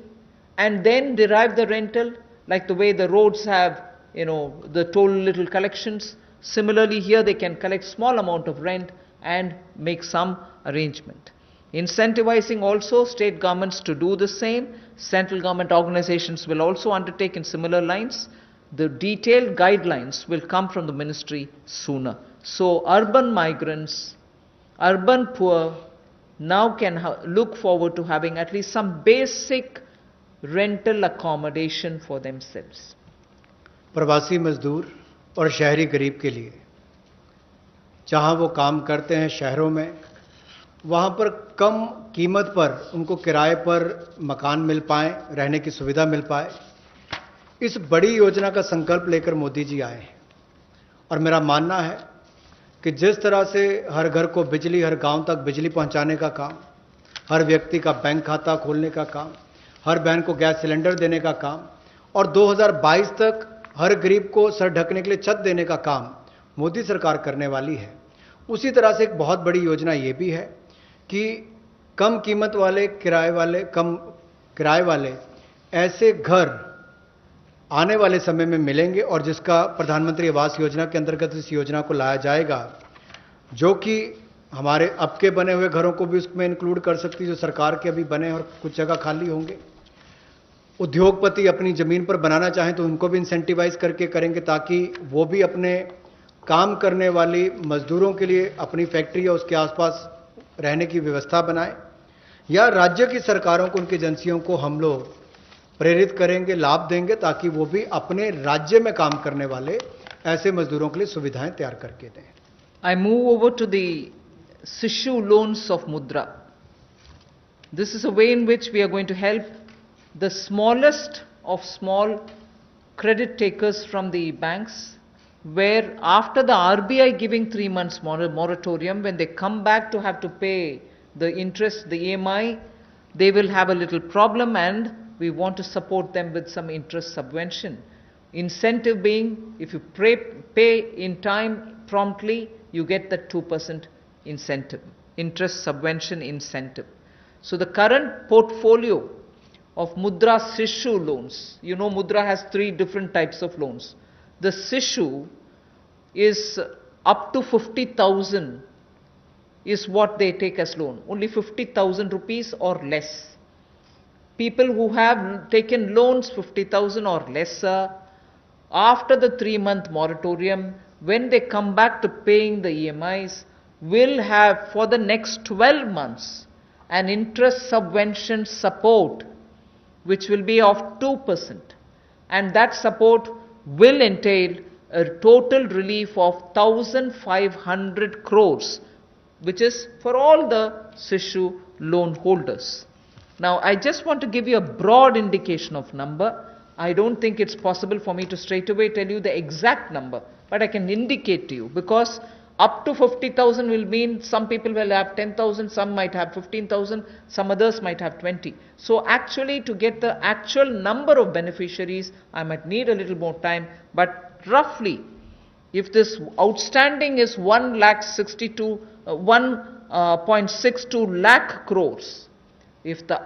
and then derive the rental, like the way the roads have, the toll little collections. Similarly here they can collect small amount of rent and make some arrangement. Incentivizing also state governments to do the same. Central government organizations will also undertake in similar lines. The detailed guidelines will come from the ministry sooner. So urban migrants, urban poor now can look forward to having at least some basic rental accommodation for themselves. प्रवासी मजदूर और शहरी गरीब के लिए जहां वो काम करते हैं शहरों में, वहां पर कम कीमत पर उनको किराए पर मकान मिल पाए, रहने की सुविधा मिल पाए। इस बड़ी योजना का संकल्प लेकर मोदी जी आए हैं और मेरा मानना है कि जिस तरह से हर घर को बिजली, हर गांव तक बिजली पहुंचाने का काम, हर व्यक्ति का बैंक खाता खोलने का काम, हर बहन को गैस सिलेंडर देने का काम और 2022 तक हर गरीब को सर ढकने के लिए छत देने का काम मोदी सरकार करने वाली है, उसी तरह से एक बहुत बड़ी योजना ये भी है कि कम कीमत वाले, कम किराए वाले ऐसे घर आने वाले समय में मिलेंगे और जिसका प्रधानमंत्री आवास योजना के अंतर्गत इस योजना को लाया जाएगा, जो कि हमारे अब के बने हुए घरों को भी उसमें इंक्लूड कर सकती है, जो सरकार के अभी बने और कुछ जगह खाली होंगे। उद्योगपति अपनी जमीन पर बनाना चाहें तो उनको भी इंसेंटिवाइज करके करेंगे, ताकि वो भी अपने काम करने वाली मजदूरों के लिए अपनी फैक्ट्री या उसके आसपास रहने की व्यवस्था बनाएं, या राज्य की सरकारों को, उनकी एजेंसियों को हम लोग प्रेरित करेंगे, लाभ देंगे, ताकि वो भी अपने राज्य में काम करने वाले ऐसे मजदूरों के लिए सुविधाएं तैयार करके दें। I move over to the Sishu loans of Mudra. This is a way in which we are going to help the smallest of small credit takers from the banks, where after the RBI giving 3 months moratorium, when they come back to have to pay the interest, the EMI, they will have a little problem, and we want to support them with some interest subvention. Incentive being, if you pay in time promptly, you get the 2% incentive, interest subvention incentive. So the current portfolio of Mudra Sishu loans, you know Mudra has 3 different types of loans. The Sishu is up to 50,000 is what they take as loan, only 50,000 rupees or less. People who have taken loans 50,000 or lesser, after the 3-month moratorium, when they come back to paying the EMIs, will have for the next 12 months an interest subvention support which will be of 2%, and that support will entail a total relief of 1,500 crores, which is for all the Sishu loan holders. Now, I just want to give you a broad indication of number. I don't think it's possible for me to straight away tell you the exact number, but I can indicate to you, because up to 50,000 will mean some people will have 10,000, some might have 15,000, some others might have 20. So actually, to get the actual number of beneficiaries, I might need a little more time, but roughly, if this outstanding is 1.62 lakh crores, if the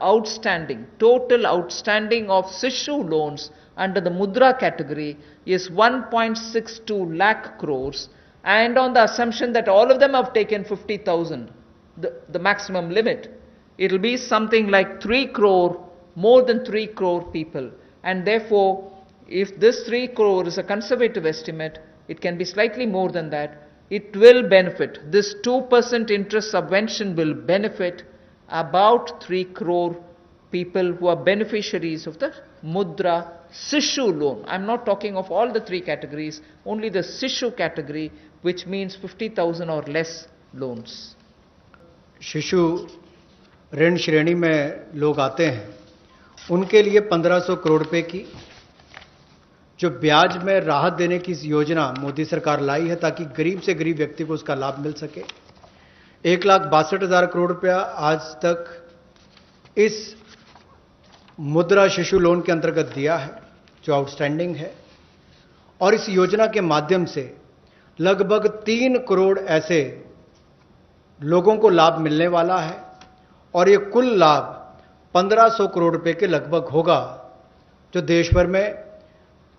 total outstanding of Sishu loans under the Mudra category is 1.62 lakh crores, and on the assumption that all of them have taken 50,000, the maximum limit, it will be something like 3 crore, more than 3 crore people. And therefore, if this 3 crore is a conservative estimate, it can be slightly more than that. It will benefit. This 2% interest subvention will benefit about 3 crore people who are beneficiaries of the Mudra Sishu loan. I'm not talking of all the 3 categories, only the Sishu category, which means 50,000 or less loans. शिशु ऋण श्रेणी में लोग आते हैं, उनके लिए 1500 करोड़ रुपए की जो ब्याज में राहत देने की योजना मोदी सरकार लाई है, ताकि गरीब से गरीब व्यक्ति को उसका लाभ मिल सके। 1,62,000 करोड़ रुपया आज तक इस मुद्रा शिशु लोन के अंतर्गत दिया है, जो आउटस्टैंडिंग है, और इस योजना के माध्यम से लगभग 3 करोड़ ऐसे लोगों को लाभ मिलने वाला है, और ये कुल लाभ 1500 करोड़ रुपए के लगभग होगा। जो देश भर में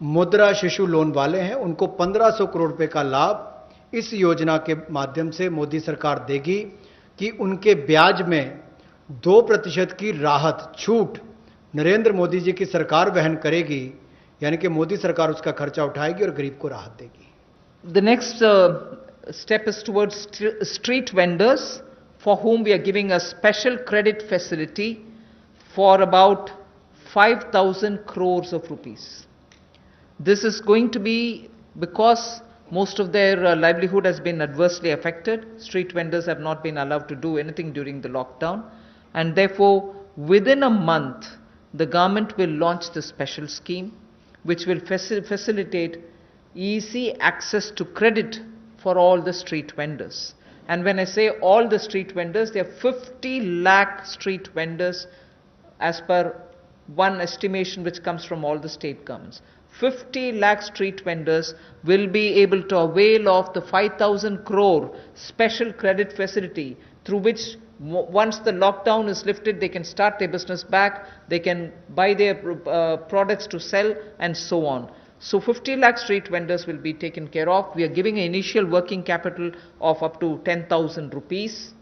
मुद्रा शिशु लोन वाले हैं, उनको 1500 करोड़ रुपए का लाभ इस योजना के माध्यम से मोदी सरकार देगी, कि उनके ब्याज में 2% की राहत, छूट नरेंद्र मोदी जी की सरकार वहन करेगी, यानी कि मोदी सरकार उसका खर्चा उठाएगी और गरीब को राहत देगी। The next step is towards street vendors, for whom we are giving a special credit facility for about 5,000 crores of rupees. This is going to be because Most of their livelihood has been adversely affected. Street vendors have not been allowed to do anything during the lockdown, and therefore within a month the government will launch the special scheme which will facilitate easy access to credit for all the street vendors. And when I say all the street vendors, there are 50 lakh street vendors as per one estimation which comes from all the state governments. 50 lakh street vendors will be able to avail of the 5,000 crore special credit facility, through which once the lockdown is lifted, they can start their business back, they can buy their products to sell, and so on. So 50 lakh street vendors will be taken care of. We are giving an initial working capital of up to 10,000 rupees.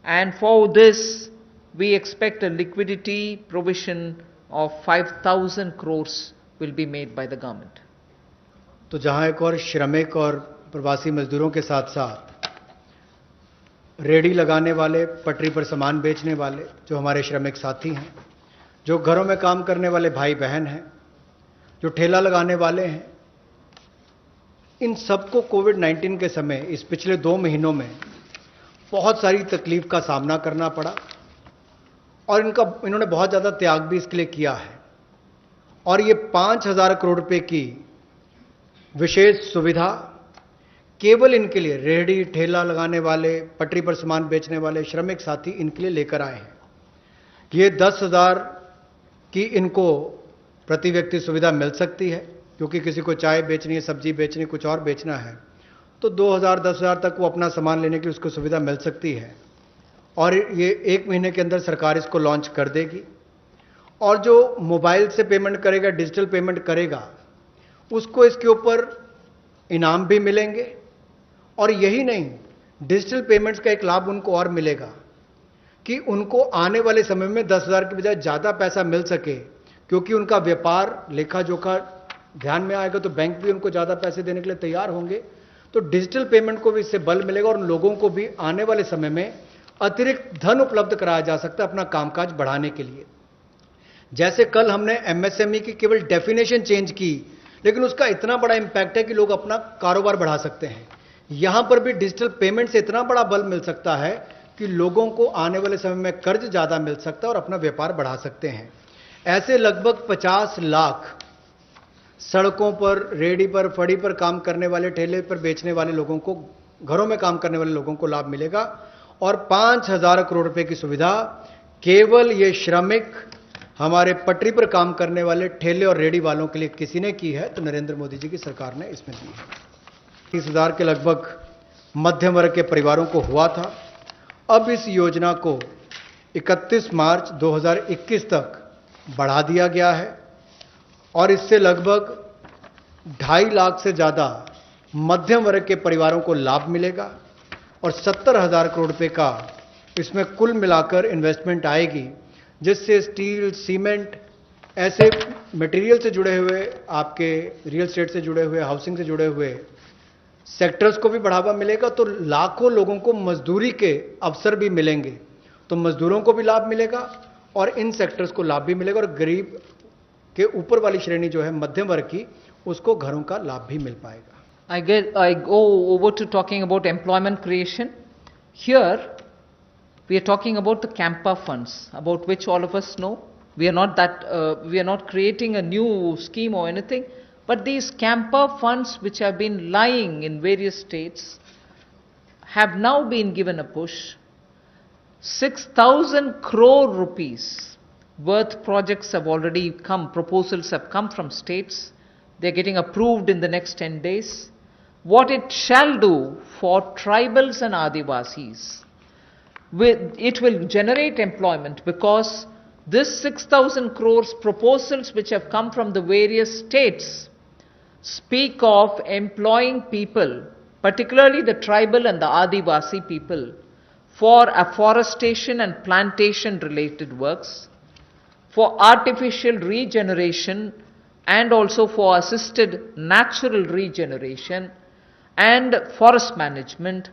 And for this, we expect a liquidity provision of 5,000 crores will be made by the government. तो जहां एक और श्रमिक और प्रवासी मजदूरों के साथ साथ रेडी लगाने वाले, पटरी पर सामान बेचने वाले जो हमारे श्रमिक साथी हैं, जो घरों में काम करने वाले भाई बहन हैं, जो ठेला लगाने वाले हैं, इन सबको कोविड-19 के समय इस पिछले 2 महीनों में बहुत सारी तकलीफ का सामना करना पड़ा और इन्होंने बहुत ज़्यादा त्याग भी इसके लिए किया है। और ये 5,000 करोड़ रुपए की विशेष सुविधा केवल इनके लिए, रेहड़ी ठेला लगाने वाले, पटरी पर सामान बेचने वाले श्रमिक साथी इनके लिए लेकर आए हैं। ये 10,000 की इनको प्रति व्यक्ति सुविधा मिल सकती है, क्योंकि किसी को चाय बेचनी है, सब्जी बेचनी है, कुछ और बेचना है, तो 2,000 10,000 तक वो अपना सामान लेने की उसको सुविधा मिल सकती है। और ये 1 महीने के अंदर सरकार इसको लॉन्च कर देगी। और जो मोबाइल से पेमेंट करेगा, डिजिटल पेमेंट करेगा, उसको इसके ऊपर इनाम भी मिलेंगे। और यही नहीं, डिजिटल पेमेंट्स का एक लाभ उनको और मिलेगा कि उनको आने वाले समय में 10,000 की बजाय ज़्यादा पैसा मिल सके, क्योंकि उनका व्यापार लेखा जोखा ध्यान में आएगा तो बैंक भी उनको ज़्यादा पैसे देने के लिए तैयार होंगे। तो डिजिटल पेमेंट को भी इससे बल मिलेगा और उन लोगों को भी आने वाले समय में अतिरिक्त धन उपलब्ध कराया जा सकता है अपना कामकाज बढ़ाने के लिए। जैसे कल हमने एमएसएमई की केवल डेफिनेशन चेंज की, लेकिन उसका इतना बड़ा इंपैक्ट है कि लोग अपना कारोबार बढ़ा सकते हैं। यहां पर भी डिजिटल पेमेंट से इतना बड़ा बल मिल सकता है कि लोगों को आने वाले समय में कर्ज ज्यादा मिल सकता है और अपना व्यापार बढ़ा सकते हैं। ऐसे लगभग 50 लाख सड़कों पर, रेहड़ी पर, फड़ी पर काम करने वाले, ठेले पर बेचने वाले लोगों को, घरों में काम करने वाले लोगों को लाभ मिलेगा। और 5,000 करोड़ रुपए की सुविधा केवल ये श्रमिक, हमारे पटरी पर काम करने वाले ठेले और रेहड़ी वालों के लिए किसी ने की है, तो नरेंद्र मोदी जी की सरकार ने इसमें दी है। 30,000 के लगभग मध्यम वर्ग के परिवारों को हुआ था। अब इस योजना को 31 मार्च 2021 तक बढ़ा दिया गया है और इससे लगभग 2.5 लाख से ज़्यादा मध्यम वर्ग के परिवारों को लाभ मिलेगा और 70,000 करोड़ रुपए का इसमें कुल मिलाकर इन्वेस्टमेंट आएगी, जिससे स्टील, सीमेंट, ऐसे मटेरियल से जुड़े हुए, आपके रियल एस्टेट से जुड़े हुए, हाउसिंग से जुड़े हुए सेक्टर्स को भी बढ़ावा मिलेगा। तो लाखों लोगों को मजदूरी के अवसर भी मिलेंगे, तो मजदूरों को भी लाभ मिलेगा और इन सेक्टर्स को लाभ भी मिलेगा और गरीब के ऊपर वाली श्रेणी जो है मध्यम वर्ग की, उसको घरों का लाभ भी मिल पाएगा। I go over to talking about employment creation. Here we are talking about the Campa funds, about which all of us know. We are not creating a new scheme or anything, but these Campa funds which have been lying in various states have now been given a push. 6,000 crore rupees worth projects have already come, proposals have come from states. They are getting approved in the next 10 days. What it shall do for tribals and Adivasis, it will generate employment, because this 6,000 crores proposals which have come from the various states speak of employing people, particularly the tribal and the Adivasi people, for afforestation and plantation related works, for artificial regeneration and also for assisted natural regeneration, and forest management,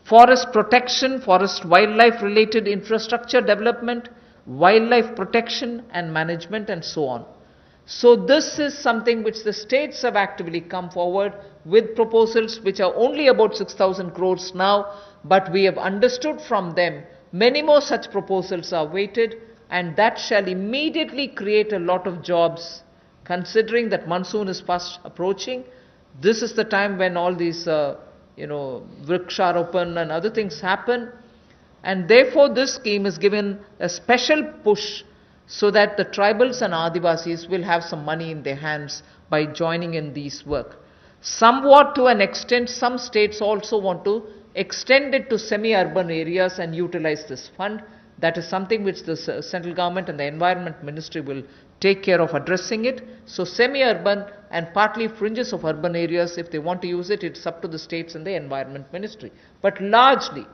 forest protection, forest wildlife related infrastructure development, wildlife protection and management, and so on. So this is something which the states have actively come forward with proposals which are only about 6,000 crores now, but we have understood from them many more such proposals are waited, and that shall immediately create a lot of jobs. Considering that monsoon is fast approaching, this is the time when all these, Vriksharopan and other things happen, and therefore this scheme is given a special push so that the tribals and Adivasis will have some money in their hands by joining in these work. Somewhat to an extent, some states also want to extend it to semi-urban areas and utilize this fund. That is something which the central government and the environment ministry will take care of addressing it. So semi-urban and partly fringes of urban areas, if they want to use it, it's up to the states and the environment ministry. But largely,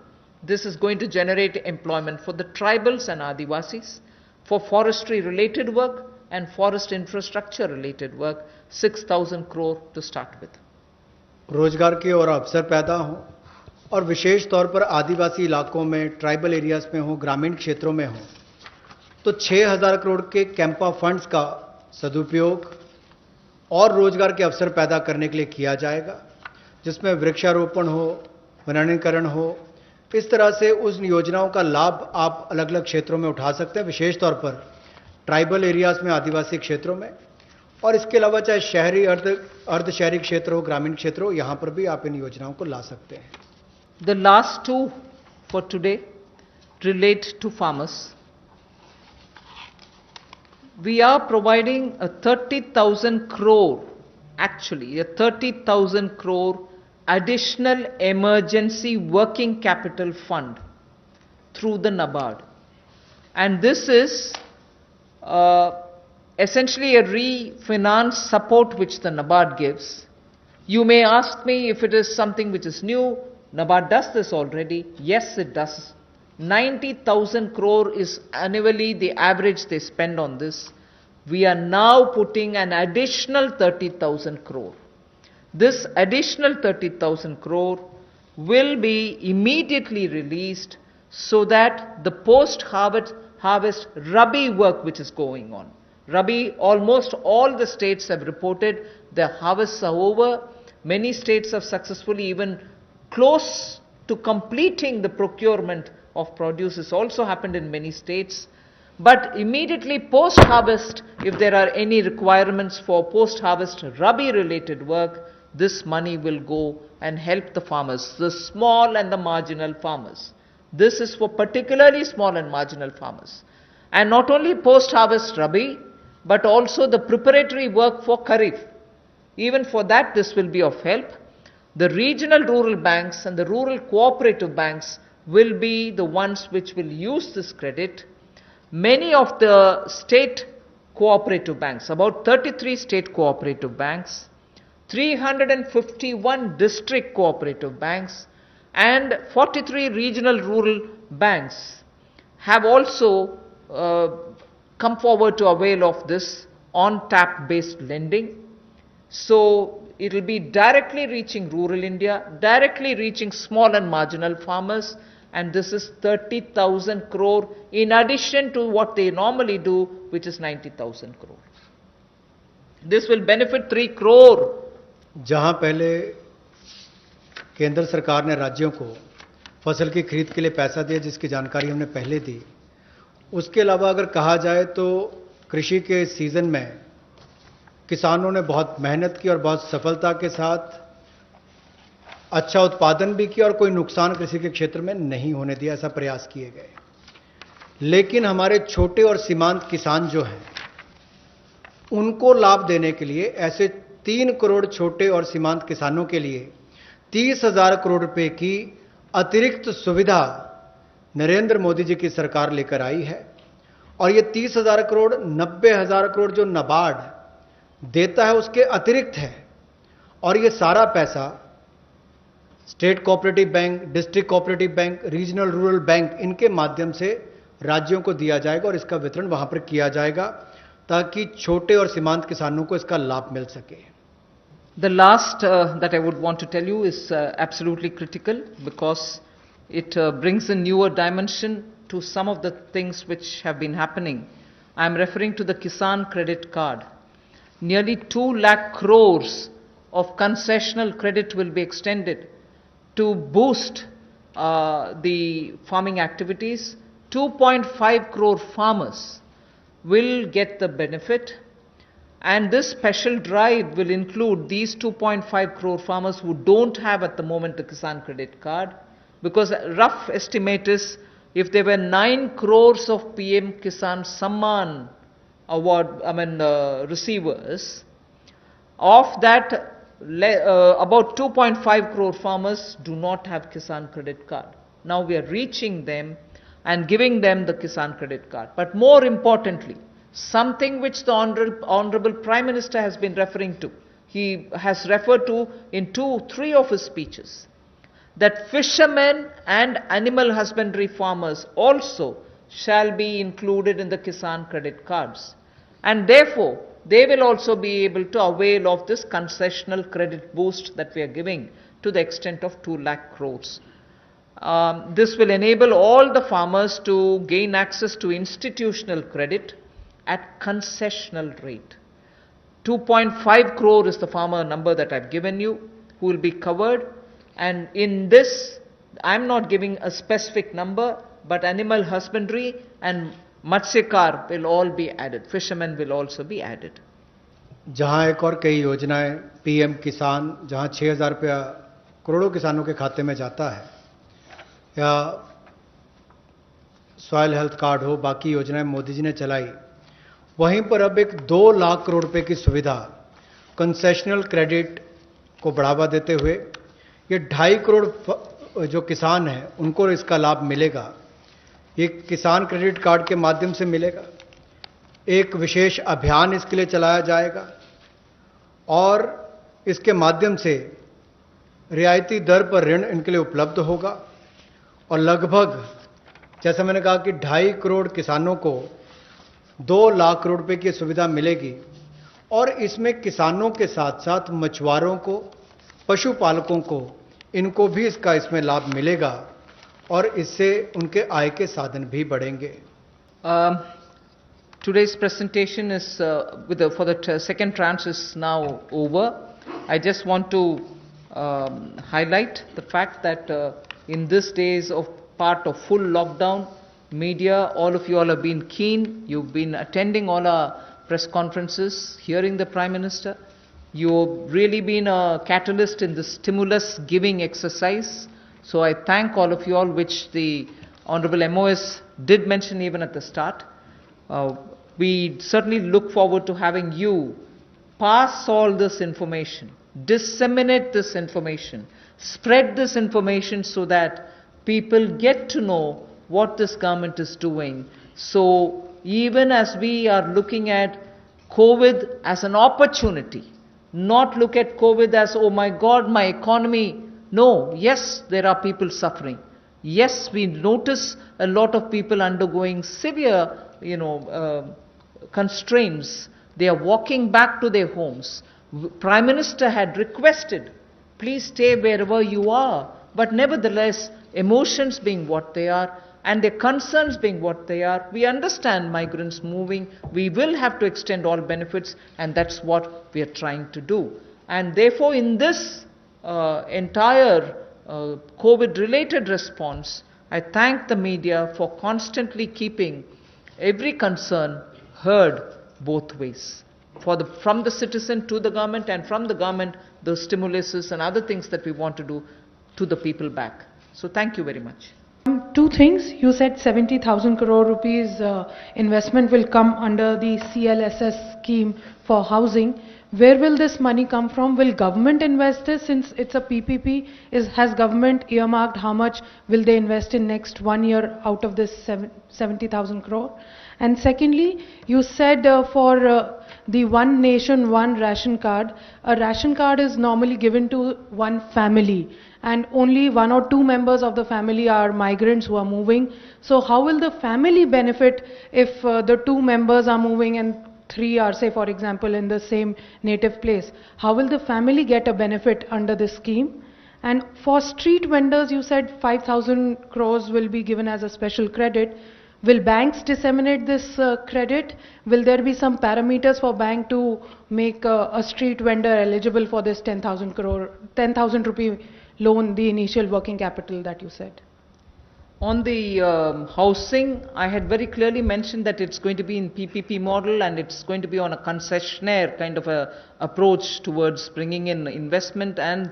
this is going to generate employment for the tribals and Adivasis, for forestry related work and forest infrastructure related work, 6,000 crore to start with. रोजगार के और अवसर पैदा हों और विशेष तौर पर आदिवासी इलाकों में, ट्राइबल एरियाज में हो, ग्रामीण क्षेत्रों में हो, तो 6,000 करोड़ के कैंपा फंड्स का सदुपयोग और रोजगार के अवसर पैदा करने के लिए किया जाएगा, जिसमें वृक्षारोपण हो, वनीकरण हो। इस तरह से उस योजनाओं का लाभ आप अलग अलग क्षेत्रों में उठा सकते हैं, विशेष तौर पर ट्राइबल एरियाज में, आदिवासी क्षेत्रों में, और इसके अलावा चाहे शहरी अर्ध शहरी क्षेत्र हो, ग्रामीण क्षेत्र हो, यहां पर भी आप इन योजनाओं को ला सकते हैं। The last two for today relate to farmers. We are providing a 30,000 crore, actually a 30,000 crore additional emergency working capital fund through the NABARD. And this is essentially a refinance support which the NABARD gives. You may ask me if it is something which is new. NABARD does this already. Yes, it does. 90,000 crore is annually the average they spend on this. We are now putting an additional 30,000 crore. This additional 30,000 crore will be immediately released so that the post-harvest Rabi work which is going on. Rabi, almost all the states have reported their harvests are over. Many states have successfully even close to completing the procurement of produce. This also happened in many states. But immediately post-harvest, if there are any requirements for post-harvest Rabi related work, this money will go and help the farmers, the small and the marginal farmers. This is for particularly small and marginal farmers. And not only post-harvest Rabi, but also the preparatory work for Kharif. Even for that, this will be of help. The regional rural banks and the rural cooperative banks will be the ones which will use this credit. Many of the state cooperative banks, about 33 state cooperative banks, 351 district cooperative banks, and 43 regional rural banks have also come forward to avail of this on-tap based lending. So it will be directly reaching rural India, directly reaching small and marginal farmers, and this is 30,000 crore in addition to what they normally do, which is 90,000 crore. This will benefit 3 crore. जहां पहले केंद्र सरकार ने राज्यों को फसल की खरीद के लिए पैसा दिया, जिसकी जानकारी हमने पहले दी, उसके अलावा अगर कहा जाए तो कृषि के सीजन में किसानों ने बहुत मेहनत की और बहुत सफलता के साथ अच्छा उत्पादन भी किया और कोई नुकसान कृषि के क्षेत्र में नहीं होने दिया, ऐसा प्रयास किए गए। लेकिन हमारे छोटे और सीमांत किसान जो हैं, उनको लाभ देने के लिए ऐसे 3 करोड़ छोटे और सीमांत किसानों के लिए 30,000 करोड़ रुपए की अतिरिक्त सुविधा नरेंद्र मोदी जी की सरकार लेकर आई है। और ये 30,000 करोड़ 90,000 करोड़ जो नाबार्ड देता है उसके अतिरिक्त है, और ये सारा पैसा state cooperative bank, district cooperative bank, regional rural bank, इनके माध्यम से राज्यों को दिया जाएगा और इसका वितरण वहां पर किया जाएगा ताकि छोटे और सीमांत किसानों को इसका लाभ मिल सके। The last that I would want to tell you is absolutely critical because it brings a newer dimension to some of the things which have been happening. I am referring to the Kisan Credit Card. Nearly 2 lakh crores of concessional credit will be extended to boost the farming activities. 2.5 crore farmers will get the benefit, and this special drive will include these 2.5 crore farmers who don't have at the moment the Kisan Credit Card, because a rough estimate is if there were 9 crores of PM Kisan Samman award, receivers, of that about 2.5 crore farmers do not have Kisan Credit Card. Now we are reaching them and giving them the Kisan Credit Card. But more importantly, something which the Honorable Prime Minister has been referring to, he has referred to in 2-3 of his speeches, that fishermen and animal husbandry farmers also shall be included in the Kisan Credit Cards. And therefore, they will also be able to avail of this concessional credit boost that we are giving to the extent of 2 lakh crores. This will enable all the farmers to gain access to institutional credit at concessional rate. 2.5 crore is the farmer number that I've given you, who will be covered. And in this, I'm not giving a specific number, but animal husbandry and Matsyakar will all be added. Fishermen will also be added. जहां एक और कई योजनाएं PM किसान, जहां 6,000 रुपया करोड़ों किसानों के खाते में जाता है, या सॉइल हेल्थ कार्ड हो, बाकी योजनाएं मोदी जी ने चलाई, वहीं पर अब एक 2 लाख करोड़ रुपए की सुविधा कंसेशनल क्रेडिट को बढ़ावा देते हुए ये 2.5 करोड़ जो किसान हैं उनको इसका लाभ मिलेगा। ये किसान क्रेडिट कार्ड के माध्यम से मिलेगा। एक विशेष अभियान इसके लिए चलाया जाएगा और इसके माध्यम से रियायती दर पर ऋण इनके लिए उपलब्ध होगा और लगभग, जैसा मैंने कहा कि 2.5 करोड़ किसानों को 2 लाख करोड़ रुपए की सुविधा मिलेगी और इसमें किसानों के साथ साथ मछुआरों को, पशुपालकों को, इनको भी इसमें लाभ मिलेगा और इससे उनके आय के साधन भी बढ़ेंगे। Today's presentation is for the second tranche is now over. I just want to highlight the fact that in these days of part of full lockdown, media, all of you all have been keen. You've been attending all our press conferences, hearing the Prime Minister. You've really been a catalyst in the stimulus giving exercise. So I thank all of you all, which the Honorable MOS did mention even at the start. We certainly look forward to having you pass all this information, disseminate this information, spread this information so that people get to know what this government is doing. So even as we are looking at COVID as an opportunity, not look at COVID as, oh my God, my economy. No, yes, there are people suffering. Yes, we notice a lot of people undergoing severe, constraints. They are walking back to their homes. Prime Minister had requested, please stay wherever you are. But nevertheless, emotions being what they are, and their concerns being what they are, we understand migrants moving. We will have to extend all benefits, and that's what we are trying to do. And therefore, in this entire COVID-related response, I thank the media for constantly keeping every concern heard both ways. From the citizen to the government, and from the government, the stimuluses and other things that we want to do to the people back. So thank you very much. Two things. You said 70,000 crore rupees investment will come under the CLSS scheme for housing. Where will this money come from? Will government invest this since it's a PPP? Has government earmarked how much will they invest in next 1 year out of this 70,000 crore? And secondly, you said for the One Nation, One Ration Card, a ration card is normally given to one family and only 1 or 2 members of the family are migrants who are moving. So how will the family benefit if the 2 members are moving and 3 are, say for example, in the same native place? How will the family get a benefit under this scheme? And for street vendors, you said 5,000 crores will be given as a special credit. Will banks disseminate this credit? Will there be some parameters for bank to make a street vendor eligible for this 10,000 rupee loan, the initial working capital that you said? On the housing, I had very clearly mentioned that it's going to be in PPP model and it's going to be on a concessionaire kind of a approach towards bringing in investment and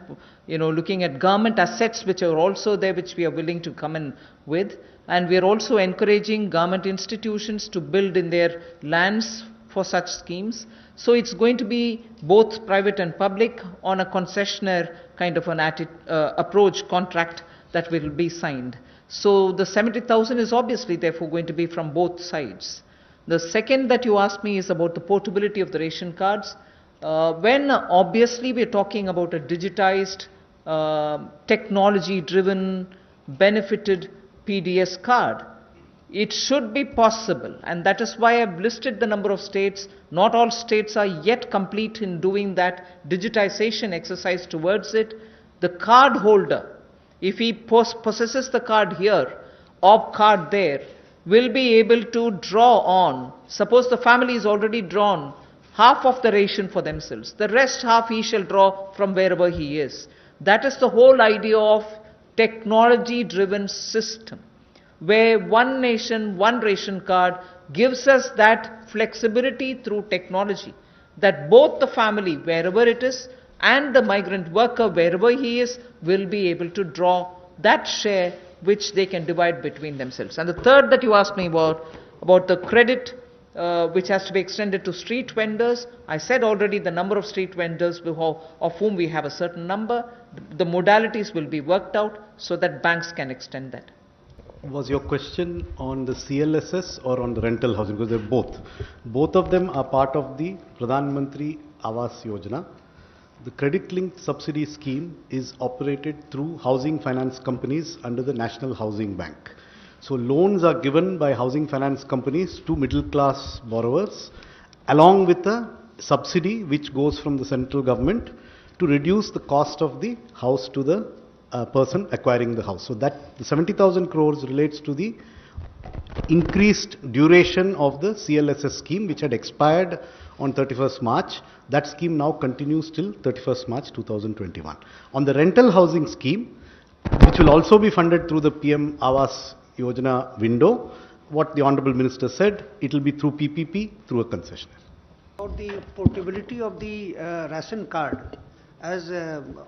looking at government assets which are also there, which we are willing to come in with. And we are also encouraging government institutions to build in their lands for such schemes. So it's going to be both private and public on a concessionaire kind of an approach contract that will be signed. So the 70,000 is obviously therefore going to be from both sides. The second that you asked me is about the portability of the ration cards. When obviously we're talking about a digitized, technology-driven, benefited PDS card, it should be possible, and that is why I've listed the number of states. Not all states are yet complete in doing that digitization exercise towards it. The card holder, if he possesses the card here or card there, will be able to draw on. Suppose the family is already drawn half of the ration for themselves. The rest half he shall draw from wherever he is. That is the whole idea of technology-driven system, where one nation, one ration card gives us that flexibility through technology, that both the family, wherever it is, and the migrant worker, wherever he is, will be able to draw that share which they can divide between themselves. And the third that you asked me about the credit which has to be extended to street vendors, I said already the number of street vendors of whom we have a certain number. The modalities will be worked out so that banks can extend that. Was your question on the CLSS or on the rental housing? Because they're both. Both of them are part of the Pradhan Mantri Awas Yojana. The credit-linked subsidy scheme is operated through housing finance companies under the National Housing Bank. So loans are given by housing finance companies to middle-class borrowers along with a subsidy which goes from the central government to reduce the cost of the house to the person acquiring the house. So that the 70,000 crores relates to the increased duration of the CLSS scheme which had expired on 31st March. That scheme now continues till 31st March 2021. On the rental housing scheme, which will also be funded through the PM Awas Yojana window, what the Honorable Minister said, it will be through PPP, through a concessionaire. About the portability of the ration card, as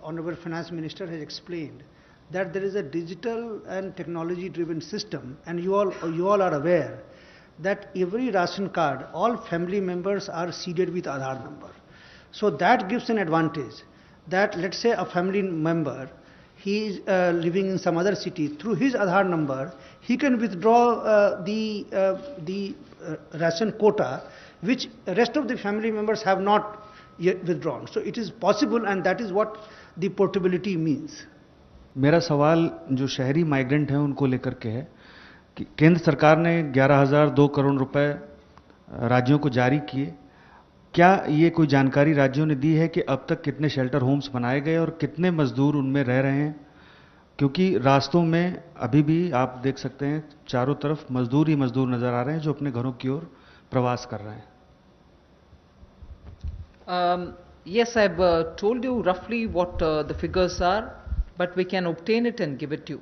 Honorable Finance Minister has explained, that there is a digital and technology-driven system, and you all are aware that every ration card, all family members are seeded with Aadhaar number. So that gives an advantage that, let's say, a family member, he is living in some other city, through his Aadhaar number, he can withdraw the ration quota, which rest of the family members have not yet withdrawn. So it is possible, and that is what the portability means. मेरा सवाल जो शहरी migrant हैं उनको लेकर के है कि केंद्र सरकार ने 11,002 करोड़ रुपए राज्यों को जारी किए। क्या ये कोई जानकारी राज्यों ने दी है कि अब तक कितने शेल्टर होम्स बनाए गए और कितने मजदूर उनमें रह रहे हैं? क्योंकि रास्तों में अभी भी आप देख सकते हैं चारों तरफ मजदूर ही मजदूर नजर आ रहे हैं जो अपने घरों की ओर प्रवास कर रहे हैं। Yes, I've told you roughly what the figures are, but we can obtain it and give it to you.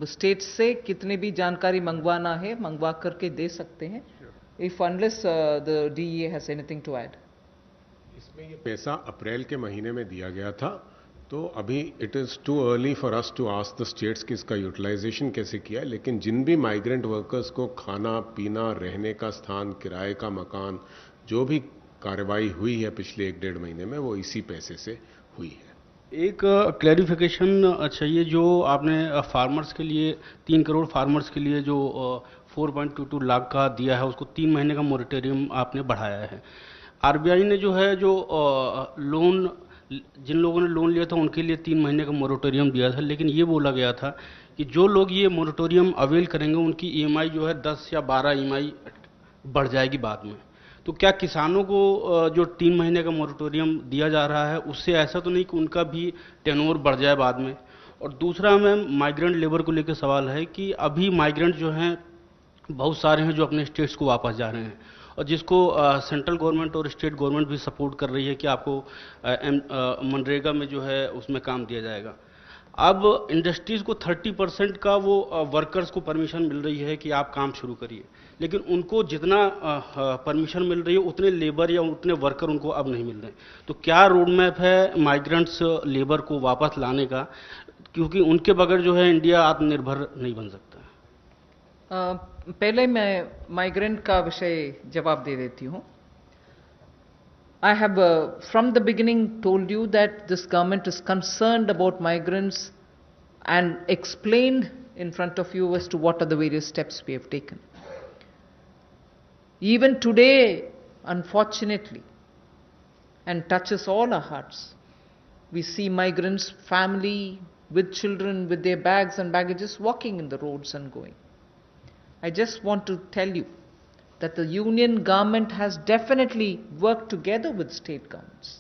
States से कितने भी जानकारी मंगवाना है मंगवा करके दे सकते हैं, if unless the DEA has anything to add. इसमें ये पैसा अप्रैल के महीने में दिया गया था, तो अभी it is too early for us to ask the states कि इसका यूटिलाइजेशन कैसे किया है, लेकिन जिन भी माइग्रेंट वर्कर्स को खाना पीना, रहने का स्थान, किराए का मकान, जो भी कार्रवाई हुई है पिछले 1-1.5 महीने में, वो इसी पैसे से हुई है। एक क्लैरिफिकेशन चाहिए, जो आपने फार्मर्स के लिए 3 करोड़ फार्मर्स के लिए जो 4.22 लाख का दिया है, उसको 3 महीने का मोरेटोरियम आपने बढ़ाया है। आरबीआई ने जो है जो लोन, जिन लोगों ने लोन लिया था उनके लिए 3 महीने का मोरेटोरियम दिया था, लेकिन ये बोला गया था कि जो लोग ये मोरेटोरियम अवेल करेंगे उनकी ईएमआई जो है 10 या 12 ईएमआई बढ़ जाएगी बाद में। तो क्या किसानों को जो 3 महीने का मोरेटोरियम दिया जा रहा है उससे ऐसा तो नहीं कि उनका भी टेनोर बढ़ जाए बाद में? और दूसरा मैम माइग्रेंट लेबर को लेकर सवाल है कि अभी माइग्रेंट जो हैं बहुत सारे हैं जो अपने स्टेट्स को वापस जा रहे हैं, और जिसको सेंट्रल गवर्नमेंट और स्टेट गवर्नमेंट भी सपोर्ट कर रही है कि आपको मनरेगा में जो है उसमें काम दिया जाएगा। अब इंडस्ट्रीज़ को 30% का वो वर्कर्स को परमिशन मिल रही है कि आप काम शुरू करिए, लेकिन उनको जितना परमिशन मिल रही है उतने लेबर या उतने वर्कर उनको अब नहीं मिल रहे। तो क्या रोड मैप है माइग्रेंट्स लेबर को वापस लाने का, क्योंकि उनके बगैर जो है इंडिया आत्मनिर्भर नहीं बन सकता। पहले मैं माइग्रेंट का विषय जवाब दे देती हूँ। I have from the beginning told you that this government is concerned about migrants and explained in front of you as to what are the various steps we have taken. Even today, unfortunately, and touches all our hearts, we see migrants, family with children with their bags and baggages walking in the roads and going. I just want to tell you that the union government has definitely worked together with state governments.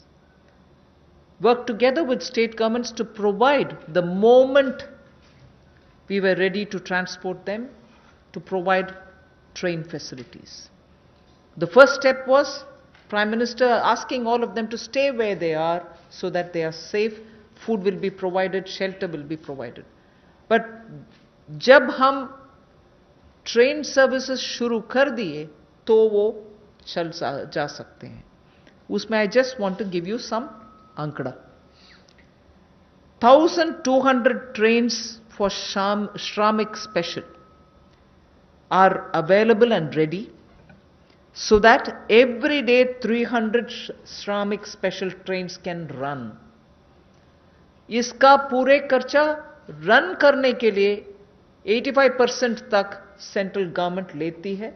Worked together with state governments to provide, the moment we were ready to transport them, to provide train facilities. The first step was Prime Minister asking all of them to stay where they are so that they are safe, food will be provided, shelter will be provided. But जब हम train services शुरू कर दिए तो वो चल जा सकते हैं। उसमें I just want to give you some आंकड़ा। 1200 trains for Shramik Special are available and ready, so that every day 300 Shramik Special trains can run. इसका पूरे खर्चा रन करने के लिए 85% तक सेंट्रल गवर्नमेंट लेती है,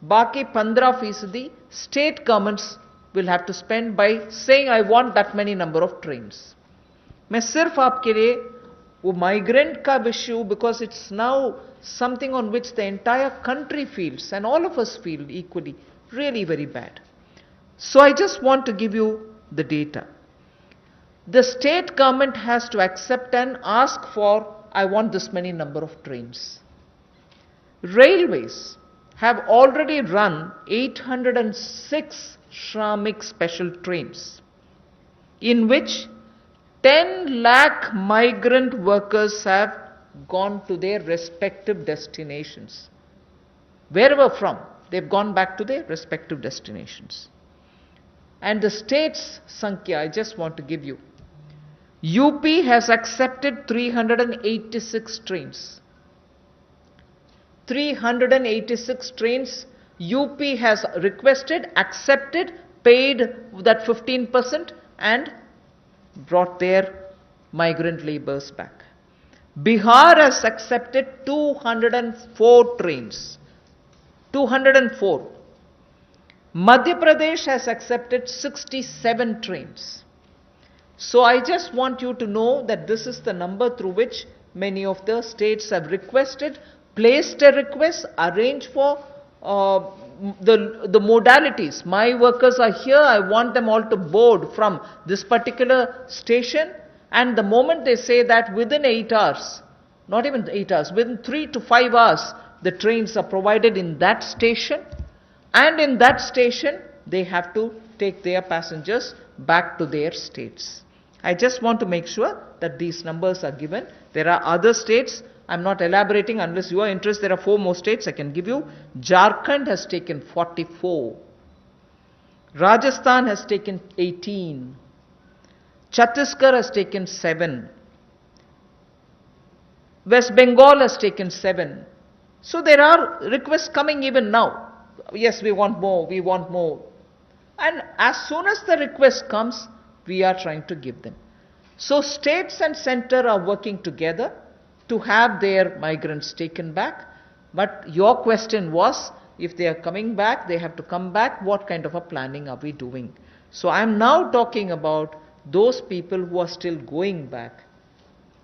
बाकी 15% state governments will have to spend by saying I want that many number of trains. मैं सिर्फ आपके लिए वो माइग्रेंट का विषय, because it's now something on which the entire country feels and all of us feel equally really very bad, so I just want to give you the data. The state government has to accept and ask for, I want this many number of trains. Railways have already run 806 Shramik special trains, in which 10 lakh migrant workers have gone to their respective destinations. Wherever from, they've gone back to their respective destinations. And the state's Sankhya, I just want to give you. UP has accepted 386 trains. 386 trains UP has requested, accepted, paid that 15% and brought their migrant laborers back. Bihar has accepted 204 trains. 204. Madhya Pradesh has accepted 67 trains. So I just want you to know that this is the number through which many of the states have requested, placed a request, arranged for the modalities. My workers are here, I want them all to board from this particular station, and the moment they say that, within 8 hours, not even 8 hours, within 3 to 5 hours, the trains are provided in that station, and in that station they have to take their passengers back to their states. I just want to make sure that these numbers are given. There are other states, I'm not elaborating unless you are interested. There are 4 more states I can give you. Jharkhand has taken 44. Rajasthan has taken 18. Chhattisgarh has taken 7. West Bengal has taken 7. So there are requests coming even now. Yes, we want more, we want more. And as soon as the request comes, we are trying to give them. So states and center are working together to have their migrants taken back. But your question was, if they are coming back, they have to come back, what kind of a planning are we doing? So I am now talking about those people who are still going back.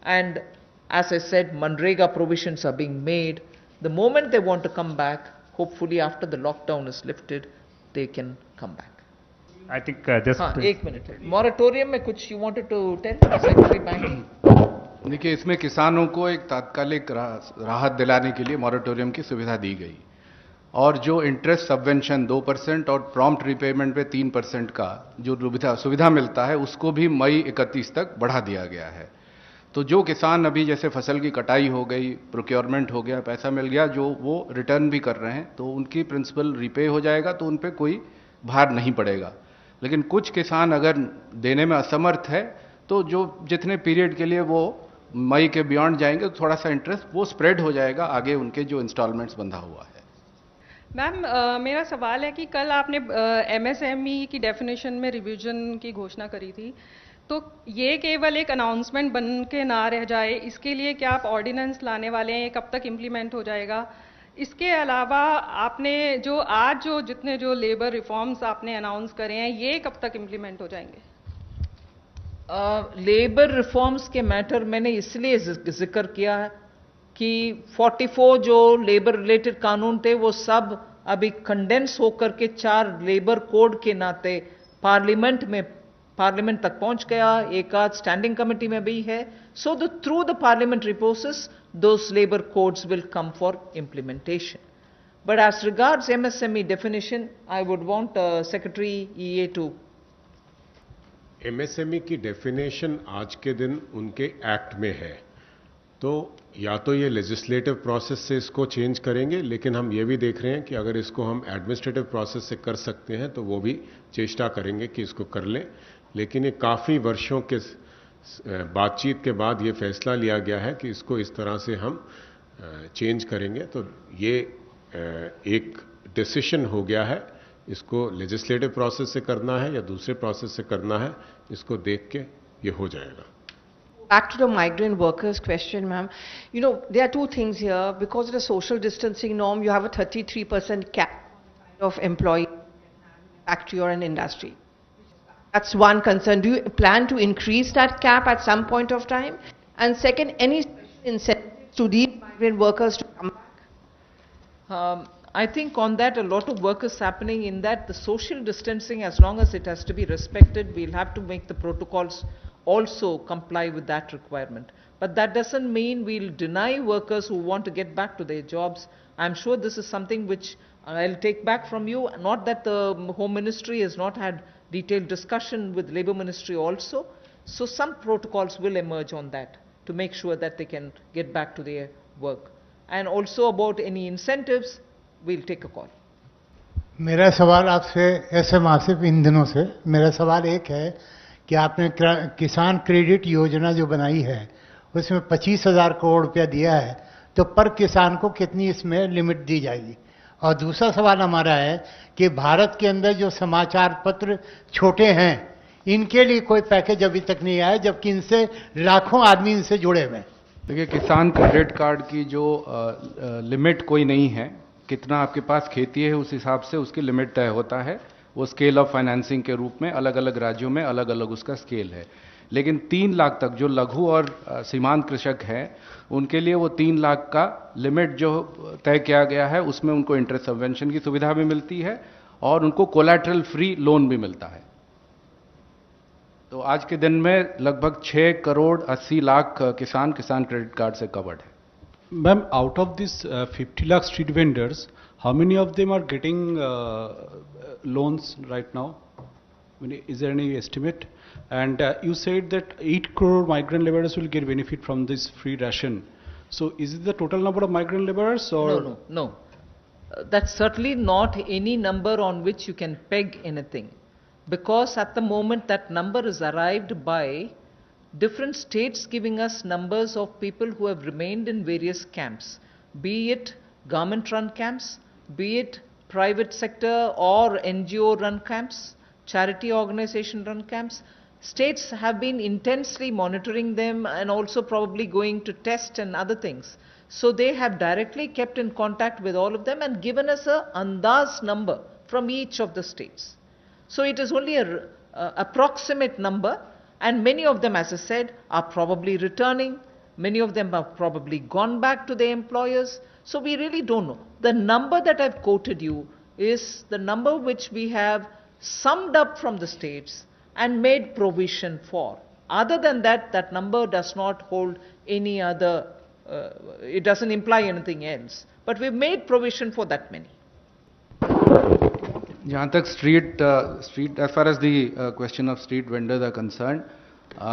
And as I said, Manrega provisions are being made. The moment they want to come back, hopefully after the lockdown is lifted, they can come back. I think just हाँ, 1 minute है। Moratorium में कुछ you wanted to tell Secretary Banking? देखिए, इसमें किसानों को एक तात्कालिक राहत दिलाने के लिए मॉरेटोरियम की सुविधा दी गई। और जो इंटरेस्ट सबवेंशन 2% और प्रॉम्प्ट रिपेमेंट पे 3% का जो सुविधा मिलता है उसको भी मई 31 तक बढ़ा दिया गया है। तो जो किसान अभी जैसे फसल की कटाई हो गई, प्रोक्योरमेंट हो गया, पैसा मिल गया, जो वो रिटर्न भी कर रहे हैं तो उनकी प्रिंसिपल रिपे हो जाएगा, तो उन पर कोई भार नहीं पड़ेगा। लेकिन कुछ किसान अगर देने में असमर्थ है तो जो जितने पीरियड के लिए वो मई के बियॉन्ड जाएंगे तो थोड़ा सा इंटरेस्ट वो स्प्रेड हो जाएगा आगे उनके जो इंस्टॉलमेंट्स बंधा हुआ है। मैम, मेरा सवाल है कि कल आपने एमएसएमई की डेफिनेशन में रिवीजन की घोषणा करी थी, तो ये केवल एक अनाउंसमेंट बन के ना रह जाए, इसके लिए क्या आप ऑर्डिनेंस लाने वाले हैं? कब तक इम्प्लीमेंट हो जाएगा? इसके अलावा आपने जो जितने लेबर रिफॉर्म्स आपने अनाउंस करे हैं, ये कब तक इम्प्लीमेंट हो जाएंगे? लेबर रिफॉर्म्स के मैटर मैंने इसलिए जिक्र किया है कि 44 जो लेबर रिलेटेड कानून थे वो सब अभी कंडेंस होकर के 4 लेबर कोड के नाते पार्लियामेंट तक पहुंच गया, एक आध स्टैंडिंग कमेटी में भी है। So through the parliamentary process those labor codes will come for implementation. But as regards MSME definition, I would want Secretary EA to. MSME की डेफिनेशन आज के दिन उनके एक्ट में है, तो या तो ये लेजिस्लेटिव प्रोसेस से इसको चेंज करेंगे, लेकिन हम ये भी देख रहे हैं कि अगर इसको हम एडमिनिस्ट्रेटिव प्रोसेस से कर सकते हैं तो वो भी चेष्टा करेंगे कि इसको कर लें। लेकिन ये काफ़ी वर्षों के बातचीत के बाद ये फैसला लिया गया है कि इसको इस तरह से हम चेंज करेंगे। तो ये एक डिसीजन हो गया है, इसको लेजिस्लेटिव प्रोसेस से करना है या दूसरे प्रोसेस से करना है, इसको देख के ये हो जाएगा। Back to the migrant workers question, ma'am. You know, there are two things here. Because of the social distancing norm, you have a 33% cap of employee factory or an industry. That's one concern. Do you plan to increase that cap at some point of time? And second, any incentives to these migrant workers to come back? I think on that, a lot of work is happening in that the social distancing, as long as it has to be respected, we'll have to make the protocols also comply with that requirement. But that doesn't mean we'll deny workers who want to get back to their jobs. I'm sure this is something which I'll take back from you. Not that the Home Ministry has not had detailed discussion with Labour Ministry also. So some protocols will emerge on that to make sure that they can get back to their work. And also about any incentives, we'll take a call. मेरा सवाल आपसे SM Asif इन दिनों से मेरा सवाल एक है कि आपने किसान क्रेडिट योजना जो बनाई है उसमें 25,000 करोड़ रुपया दिया है, तो पर किसान को कितनी इसमें लिमिट दी जाएगी? और दूसरा सवाल हमारा है कि भारत के अंदर जो समाचार पत्र छोटे हैं इनके लिए कोई पैकेज अभी तक नहीं आया, जबकि इनसे लाखों आदमी इनसे जुड़े हुए हैं। देखिए, किसान क्रेडिट कार्ड की जो लिमिट कोई नहीं है, कितना आपके पास खेती है उस हिसाब से उसकी लिमिट तय होता है। वो स्केल ऑफ फाइनेंसिंग के रूप में अलग अलग राज्यों में अलग अलग उसका स्केल है। लेकिन 3 लाख तक जो लघु और सीमांत कृषक हैं उनके लिए वो 3 लाख का लिमिट जो तय किया गया है उसमें उनको इंटरेस्ट सबवेंशन की सुविधा भी मिलती है और उनको कोलैटरल फ्री लोन भी मिलता है। तो आज के दिन में लगभग 6 करोड़ 80 लाख किसान क्रेडिट कार्ड से कवर्ड है। Ma'am, out of these 50 lakh street vendors, how many of them are getting loans right now? I mean, is there any estimate? And you said that 8 crore migrant laborers will get benefit from this free ration. So is it the total number of migrant laborers or? No. That's certainly not any number on which you can peg anything. Because at the moment that number is arrived by different states giving us numbers of people who have remained in various camps, be it government-run camps, be it private sector or NGO-run camps, charity organization-run camps. States have been intensely monitoring them and also probably going to test and other things. So they have directly kept in contact with all of them and given us a andaz number from each of the states. So it is only an approximate number. And many of them, as I said, are probably returning. Many of them have probably gone back to their employers. So we really don't know. The number that I've quoted you is the number which we have summed up from the states and made provision for. Other than that, that number does not hold any other, it doesn't imply anything else. But we've made provision for that many. जहाँ तक street, as far as the question of street vendors are concerned,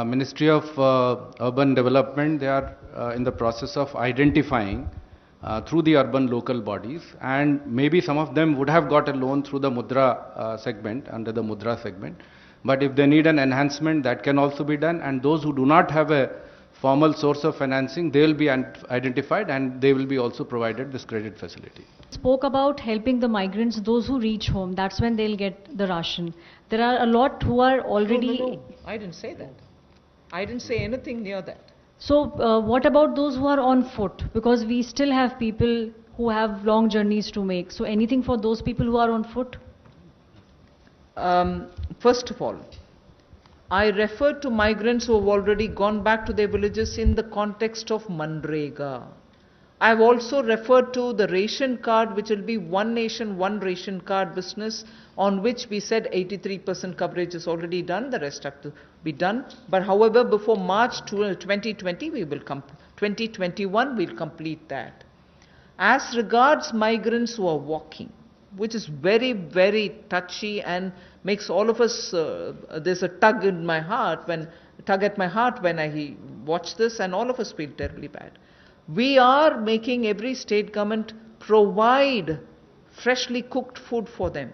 Ministry of Urban Development, they are in the process of identifying through the urban local bodies, and maybe some of them would have got a loan through the Mudra segment, under the Mudra segment. But if they need an enhancement, that can also be done, and those who do not have a formal source of financing, they will be identified and they will be also provided this credit facility. Spoke about helping the migrants, those who reach home, that's when they'll get the ration. There are a lot who are already... No, I didn't say that. I didn't say anything near that. So what about those who are on foot? Because we still have people who have long journeys to make. So anything for those people who are on foot? First of all, I referred to migrants who have already gone back to their villages in the context of Manrega. I have also referred to the ration card, which will be one nation, one ration card business, on which we said 83% coverage is already done, the rest have to be done. But however, before March 2020, 2021, we'll complete that. As regards migrants who are walking, which is very, very touchy and makes all of us, there's a tug at my heart when I watch this, and all of us feel terribly bad. We are making every state government provide freshly cooked food for them.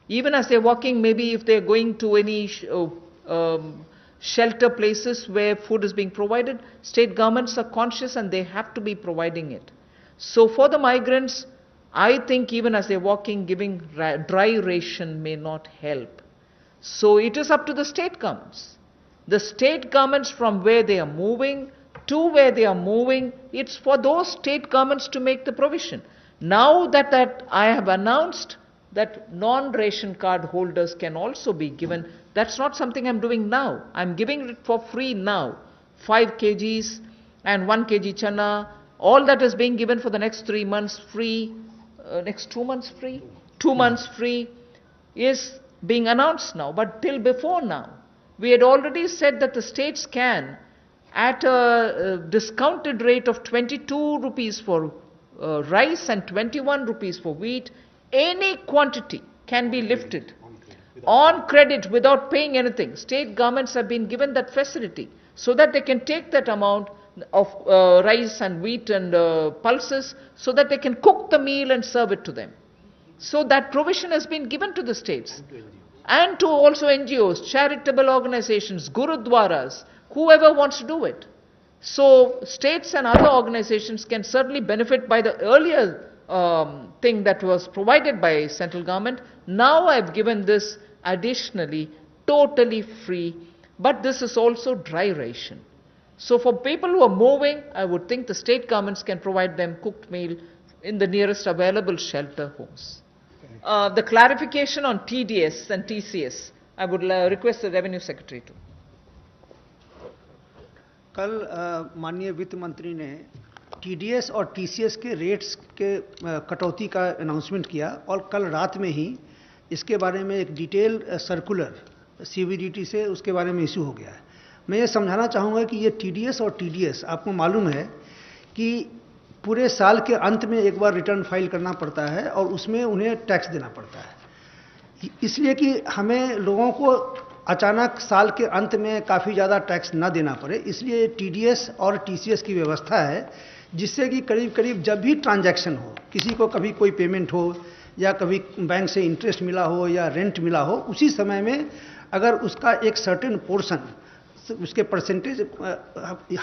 Even as they're walking, maybe if they're going to any shelter places where food is being provided, state governments are conscious and they have to be providing it. So for the migrants, I think even as they're walking, giving dry ration may not help. So it is up to the state governments. The state governments, from where they are moving to where they are moving, it's for those state governments to make the provision. Now that I have announced that non-ration card holders can also be given, that's not something I'm doing now. I'm giving it for free now. 5 kgs and 1 kg chana, all that is being given for the next 3 months free, next 2 months free, 2 months free is being announced now. But till before now, we had already said that the states can, at a discounted rate of 22 rupees for rice and 21 rupees for wheat, any quantity can be lifted on credit without paying anything. State governments have been given that facility so that they can take that amount of rice and wheat and pulses so that they can cook the meal and serve it to them. So that provision has been given to the states and to also NGOs, charitable organizations, gurudwaras, whoever wants to do it. So states and other organizations can certainly benefit by the earlier thing that was provided by central government. Now I've given this additionally, totally free, but this is also dry ration. So for people who are moving, I would think the state governments can provide them cooked meal in the nearest available shelter homes. The clarification on TDS and TCS, I would request the Revenue Secretary to. कल माननीय वित्त मंत्री ने TDS और TCS के rates के कटौती का अनाउंसमेंट किया और कल रात में ही इसके बारे में एक डिटेल सर्कुलर सीबीडीटी से उसके बारे में इशू हो गया है। मैं ये समझाना चाहूँगा कि ये टीडीएस और टीडीएस आपको मालूम है कि पूरे साल के अंत में एक बार रिटर्न फाइल करना पड़ता है और उसमें उन्हें टैक्स देना पड़ता है, इसलिए कि हमें लोगों को अचानक साल के अंत में काफ़ी ज़्यादा टैक्स ना देना पड़े, इसलिए टीडीएस और टीसीएस की व्यवस्था है जिससे कि करीब करीब जब भी ट्रांजैक्शन हो, किसी को कभी कोई पेमेंट हो या कभी बैंक से इंटरेस्ट मिला हो या रेंट मिला हो, उसी समय में अगर उसका एक सर्टेन पोर्शन, उसके परसेंटेज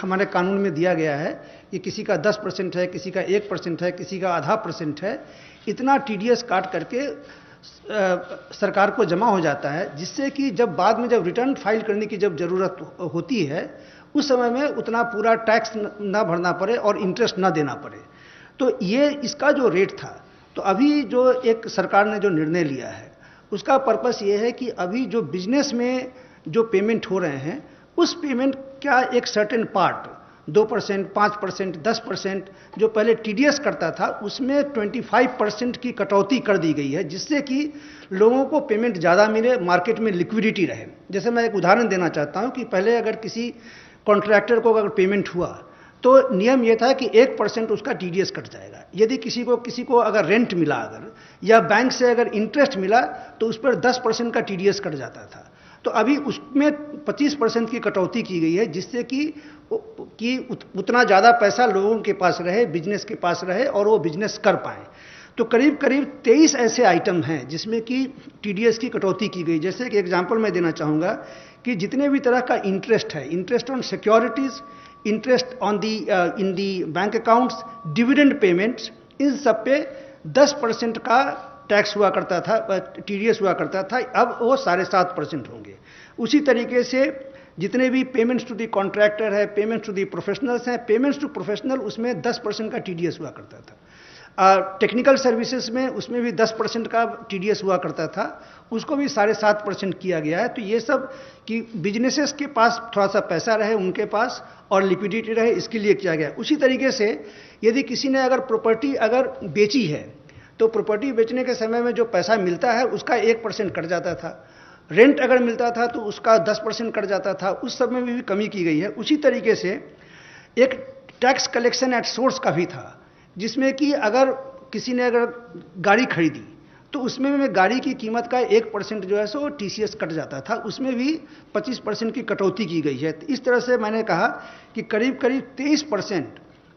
हमारे कानून में दिया गया है कि किसी का 10% है, किसी का 1% है, किसी का आधा % है, इतना टीडीएस काट करके सरकार को जमा हो जाता है, जिससे कि जब बाद में जब रिटर्न फाइल करने की जब ज़रूरत होती है उस समय में उतना पूरा टैक्स ना भरना पड़े और इंटरेस्ट ना देना पड़े। तो ये इसका जो रेट था, तो अभी जो एक सरकार ने जो निर्णय लिया है उसका पर्पस ये है कि अभी जो बिजनेस में जो पेमेंट हो रहे हैं उस पेमेंट का एक सर्टेन पार्ट 2%, 5%, 10% जो पहले टीडीएस करता था उसमें 25% की कटौती कर दी गई है, जिससे कि लोगों को पेमेंट ज़्यादा मिले, मार्केट में लिक्विडिटी रहे। जैसे मैं एक उदाहरण देना चाहता हूं कि पहले अगर किसी कॉन्ट्रैक्टर को अगर पेमेंट हुआ तो नियम यह था कि 1% उसका टीडीएस कट जाएगा। यदि किसी को अगर रेंट मिला अगर या बैंक से अगर इंटरेस्ट मिला तो उस पर 10% का टीडीएस कट जाता था। तो अभी उसमें 25% की कटौती की गई है, जिससे कि उतना ज़्यादा पैसा लोगों के पास रहे, बिजनेस के पास रहे और वो बिजनेस कर पाए। तो करीब करीब 23 ऐसे आइटम हैं जिसमें कि टीडीएस की कटौती की गई। जैसे कि एग्जांपल मैं देना चाहूँगा कि जितने भी तरह का इंटरेस्ट है, interest on securities, interest on the in the bank accounts, dividend payments, इन सब पे 10% का टैक्स हुआ करता था, टीडीएस हुआ करता था, अब वो 7.5% होंगे। उसी तरीके से जितने भी पेमेंट्स टू दी कॉन्ट्रैक्टर है, पेमेंट्स टू दी प्रोफेशनल्स हैं, पेमेंट्स टू प्रोफेशनल उसमें 10% का टीडीएस हुआ करता था। टेक्निकल सर्विसेज में उसमें भी 10% का टीडीएस हुआ करता था, उसको भी 7.5% किया गया है। तो ये सब कि बिजनेसेस के पास थोड़ा सा पैसा रहे उनके पास और लिक्विडिटी रहे, इसके लिए किया गया। उसी तरीके से यदि किसी ने अगर प्रॉपर्टी अगर बेची है तो प्रॉपर्टी बेचने के समय में जो पैसा मिलता है उसका 1% कट जाता था। रेंट अगर मिलता था तो उसका 10% कट जाता था, उस सब में भी कमी की गई है। उसी तरीके से एक टैक्स कलेक्शन एट सोर्स का भी था, जिसमें कि अगर किसी ने अगर गाड़ी खरीदी तो उसमें में गाड़ी की कीमत का 1% जो है सो टीसीएस कट जाता था, उसमें भी 25% की कटौती की गई है। इस तरह से मैंने कहा कि करीब करीब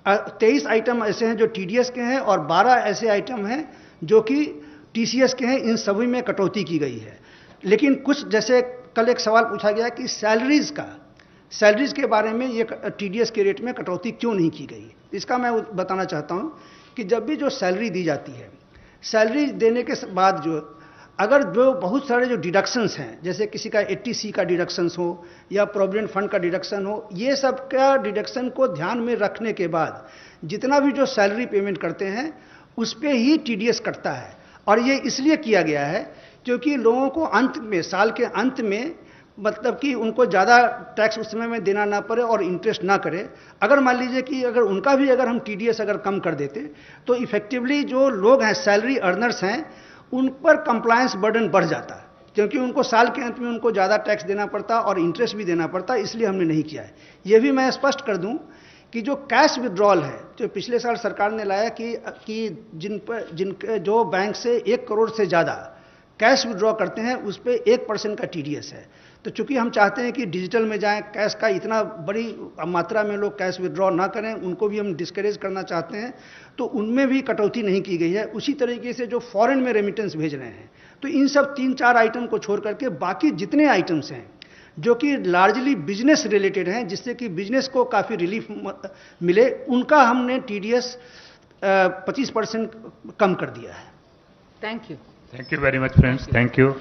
23 आइटम ऐसे हैं जो टीडीएस के हैं और 12 ऐसे आइटम हैं जो कि टीसीएस के हैं। इन सभी में कटौती की गई है। लेकिन कुछ, जैसे कल एक सवाल पूछा गया कि सैलरीज के बारे में ये टीडीएस के रेट में कटौती क्यों नहीं की गई, इसका मैं बताना चाहता हूं कि जब भी जो सैलरी दी जाती है, सैलरी देने के बाद जो अगर जो बहुत सारे जो डिडक्शंस हैं, जैसे किसी का 80C का डिडक्शंस हो या प्रोविडेंट फंड का डिडक्शन हो, ये सब का डिडक्शन को ध्यान में रखने के बाद जितना भी जो सैलरी पेमेंट करते हैं उस पर ही टीडीएस कटता है। और ये इसलिए किया गया है क्योंकि लोगों को अंत में, साल के अंत में, मतलब कि उनको ज़्यादा टैक्स उस समय में देना ना पड़े और इंटरेस्ट ना करे। अगर मान लीजिए कि अगर उनका भी अगर हम टीडीएस अगर कम कर देते तो इफेक्टिवली जो लोग हैं, सैलरी अर्नर्स हैं, उन पर कंप्लायंस बर्डन बढ़ जाता, क्योंकि उनको साल के अंत में उनको ज़्यादा टैक्स देना पड़ता और इंटरेस्ट भी देना पड़ता। इसलिए हमने नहीं किया है। ये भी मैं स्पष्ट कर दूं कि जो कैश विड्रॉल है, जो पिछले साल सरकार ने लाया कि जिनके जो बैंक से 1 करोड़ से ज़्यादा कैश विड्रॉ करते हैं उस पर 1% का टीडीएस है। तो चूंकि हम चाहते हैं कि डिजिटल में जाएं, कैश का इतना बड़ी मात्रा में लोग कैश विड्रॉ ना करें, उनको भी हम डिस्करेज करना चाहते हैं, तो उनमें भी कटौती नहीं की गई है। उसी तरीके से जो फॉरेन में रेमिटेंस भेज रहे हैं, तो इन सब 3-4 आइटम को छोड़ करके बाकी जितने आइटम्स हैं जो कि लार्जली बिजनेस रिलेटेड हैं, जिससे कि बिजनेस को काफ़ी रिलीफ मिले, उनका हमने टीडीएस 25% कम कर दिया है। Thank you. Thank you very much, friends. Thank you.